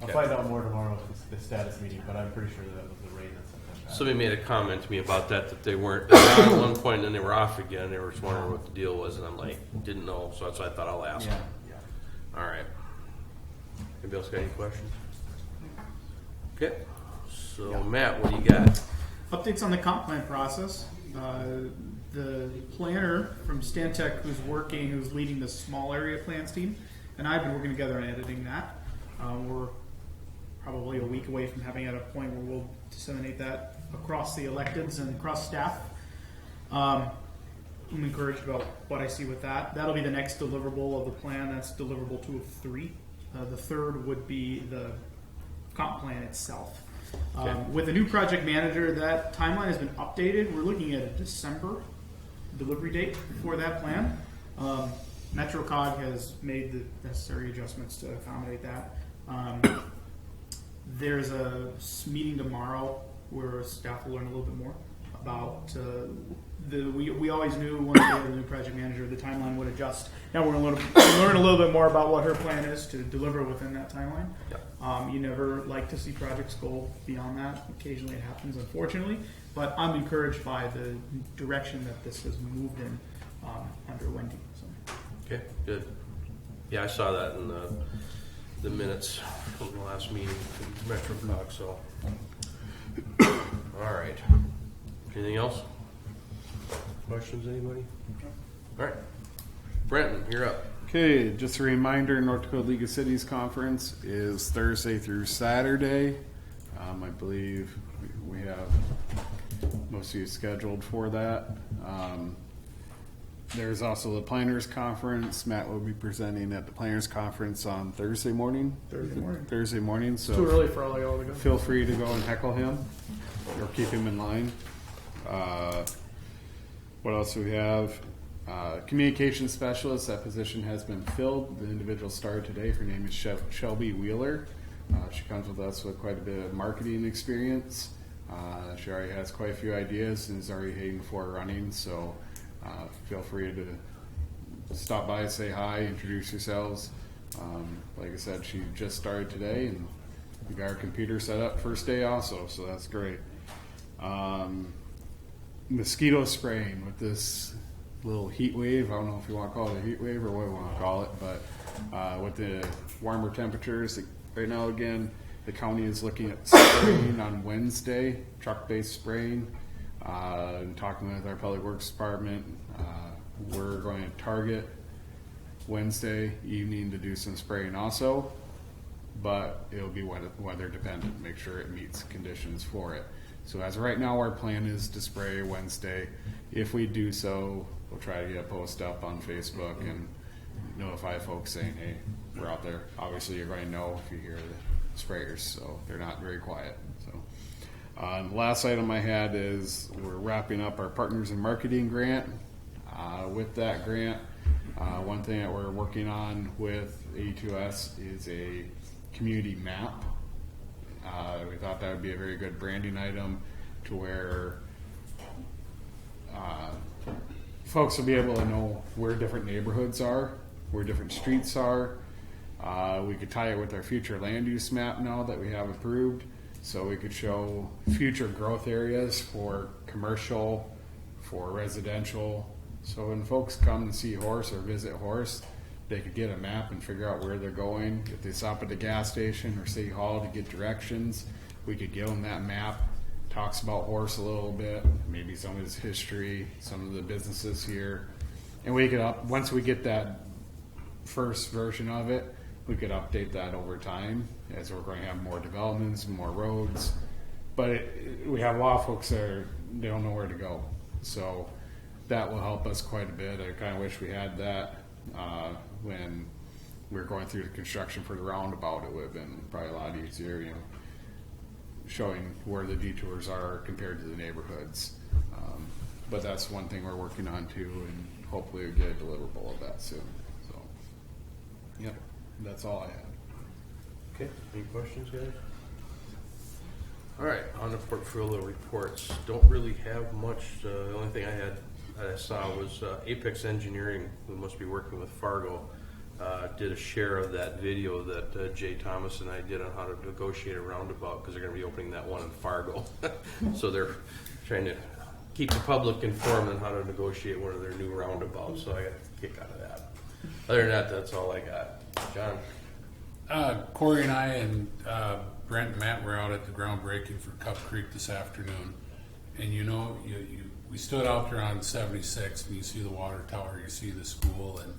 I'll Okay. find out more tomorrow with the status meeting, but I'm pretty sure that was the rain that set them back. Somebody made a comment to me about that they were on at one point and then they were off again. They were just wondering what the deal was, and I'm like, didn't know, so that's why I thought I'll ask. Yeah. All right. Anybody else got any questions? Okay. So Matt, what do you got? Updates on the comp plan process. The planner from Stantec who's leading the small area plans team, and I've been working together on editing that. We're probably a week away from having at a point where we'll disseminate that across the electeds and across staff. I'm encouraged about what I see with that. That'll be the next deliverable of the plan. That's deliverable 2 of 3. The third would be the comp plan itself. With the new project manager, that timeline has been updated. We're looking at a December delivery date for that plan. MetroCog has made the necessary adjustments to accommodate that. There's a meeting tomorrow where staff will learn a little bit more about we always knew once we had the new project manager, the timeline would adjust. Now we're going to learn a little bit more about what her plan is to deliver within that timeline. You never like to see projects go beyond that. Occasionally it happens, unfortunately. But I'm encouraged by the direction that this has moved in under Wendy. So. Okay, good. Yeah, I saw that in the minutes from the last meeting with MetroCog, so. All right. Anything else? Questions, anybody? All right. Brenton, you're up. Okay, just a reminder, North Dakota League of Cities Conference is Thursday through Saturday. I believe we have most of you scheduled for that. There's also the Planners Conference. Matt will be presenting at the Planners Conference on Thursday morning. Thursday morning. So Too early for all y'all to go. feel free to go and heckle him or keep him in line. What else do we have? Communication specialist. That position has been filled. The individual started today. Her name is Shelby Wheeler. She comes with us with quite a bit of marketing experience. She already has quite a few ideas and is already heading for running. So feel free to stop by, say hi, introduce yourselves. Like I said, she just started today, and we got our computer set up first day also, so that's great. Mosquito spraying with this little heat wave. I don't know if you want to call it a heat wave or what you want to call it, but with the warmer temperatures right now, again, the county is looking at spraying on Wednesday, truck-based spraying. And talking with our public works department, we're going to target Wednesday evening to do some spraying also, but it'll be weather dependent. Make sure it meets conditions for it. So as of right now, our plan is to spray Wednesday. If we do so, we'll try to get a post up on Facebook and notify folks saying, hey, we're out there. Obviously, you're going to know if you hear the sprayers, so they're not very quiet. So, the last item I had is we're wrapping up our Partners in Marketing grant. With that grant, one thing that we're working on with A2S is a community map. We thought that would be a very good branding item to where folks will be able to know where different neighborhoods are, where different streets are. We could tie it with our future land use map now that we have approved, so we could show future growth areas for commercial, for residential. So when folks come and see Horace or visit Horace, they could get a map and figure out where they're going. If they stop at the gas station or City Hall to get directions, we could give them that map. Talks about Horace a little bit, maybe some of his history, some of the businesses here. And we could once we get that first version of it, we could update that over time as we're going to have more developments, more roads. But we have a lot of folks that they don't know where to go. So that will help us quite a bit. I kind of wish we had that when we were going through the construction for the roundabout. It would have been probably a lot easier, you know, showing where the detours are compared to the neighborhoods. But that's one thing we're working on too, and hopefully we'll get a deliverable of that soon. So, yep, that's all I have. Okay, any questions, guys? All right, on the portfolio reports, don't really have much. The only thing I saw was Apex Engineering, who must be working with Fargo, did a share of that video that Jay Thomas and I did on how to negotiate a roundabout, because they're going to be opening that one in Fargo. So they're trying to keep the public informed on how to negotiate one of their new roundabouts. So I got a kick out of that. Other than that, that's all I got. John? Corey and I and Brent and Matt were out at the groundbreaking for Cup Creek this afternoon. And you know, we stood out there on 76 and you see the water tower, you see the school, and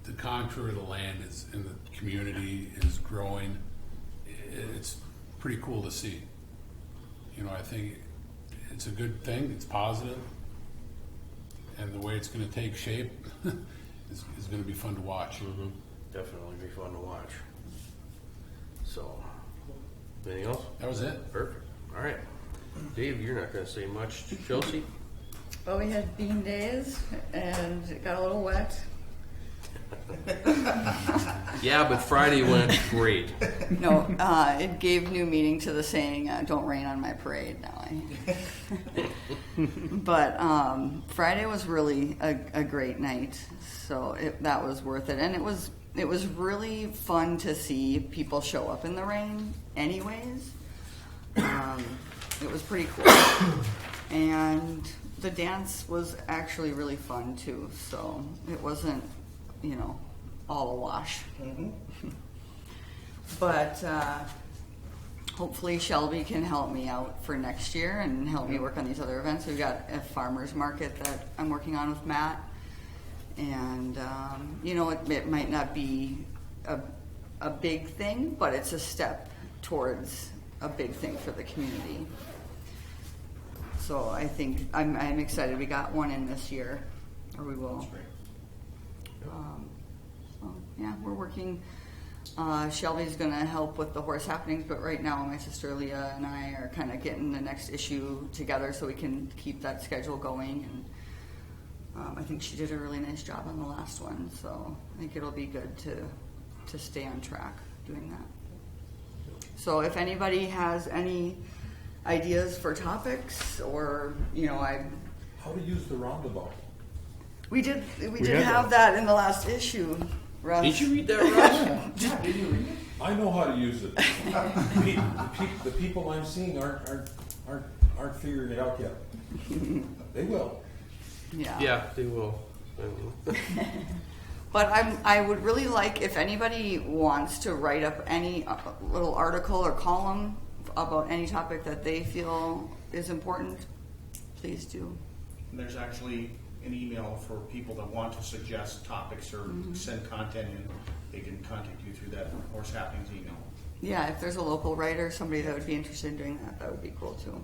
the contour of the land is in the community is growing. It's pretty cool to see. You know, I think it's a good thing. It's positive, and the way it's going to take shape is going to be fun to watch. Mm-hmm. Definitely be fun to watch. So, anything else? That was it. Perfect. All right. Dave, you're not going to say much. Chelsea? Well, we had bean days and it got a little wet. Yeah, but Friday went great. No, it gave new meaning to the saying, don't rain on my parade now. But Friday was really a great night, so that was worth it. And it was really fun to see people show up in the rain anyways. It was pretty cool. And the dance was actually really fun too, so it wasn't, you know, all a wash. Mm-hmm. But hopefully Shelby can help me out for next year and help me work on these other events. We've got a farmer's market that I'm working on with Matt. And, you know, it might not be a big thing, but it's a step towards a big thing for the community. So I think I'm excited. We got one in this year, or we will. So yeah, we're working. Shelby's going to help with the horse happenings, but right now my sister Leah and I are kind of getting the next issue together so we can keep that schedule going. And I think she did a really nice job on the last one, so I think it'll be good to stay on track doing that. So if anybody has any ideas for topics, or you know, How to use the roundabout? we did have that in the last issue. Russ. Did you read that, Russ? Yeah, did you read it? I know how to use it. The people I'm seeing aren't figuring it out yet. They will. Yeah. Yeah, they will. But I would really like if anybody wants to write up any little article or column about any topic that they feel is important, please do. And there's actually an email for people that want to suggest topics or send content in. They can contact you through that Horse Happenings email. Yeah, if there's a local writer, somebody that would be interested in doing that, that would be cool too.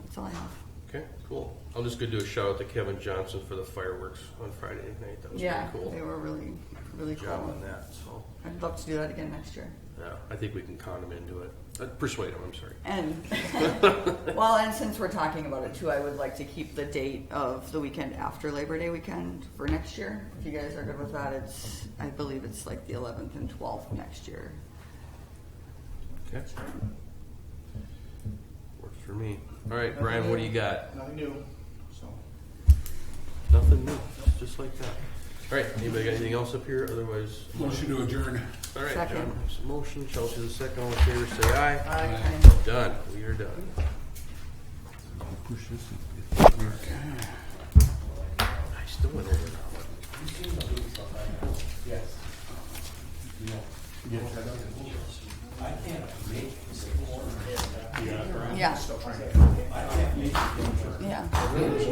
That's all I have. Okay, cool. I'm just gonna do a shout out to Kevin Johnson for the fireworks on Friday night. That was Yeah, pretty cool. they were really, really Good job cool. on that. So I'd love to do that again next year. yeah, I think we can con him into it. Persuade him. I'm sorry. And, well, and since we're talking about it too, I would like to keep the date of the weekend after Labor Day weekend for next year. If you guys are good with that, I believe it's like the 11th and 12th next year. Okay. Works for me. All right, Brian, what do you got? Nothing new, so. Nothing new. Just like that. All right. Anybody got anything else up here? Otherwise, Motion to adjourn. all right. Second. John makes a motion. Chelsea the second. All in favor, say aye. I Done. We are done. Push this. I still went over now. Yeah. Yeah. There we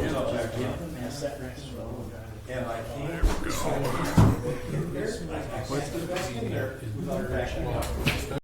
go.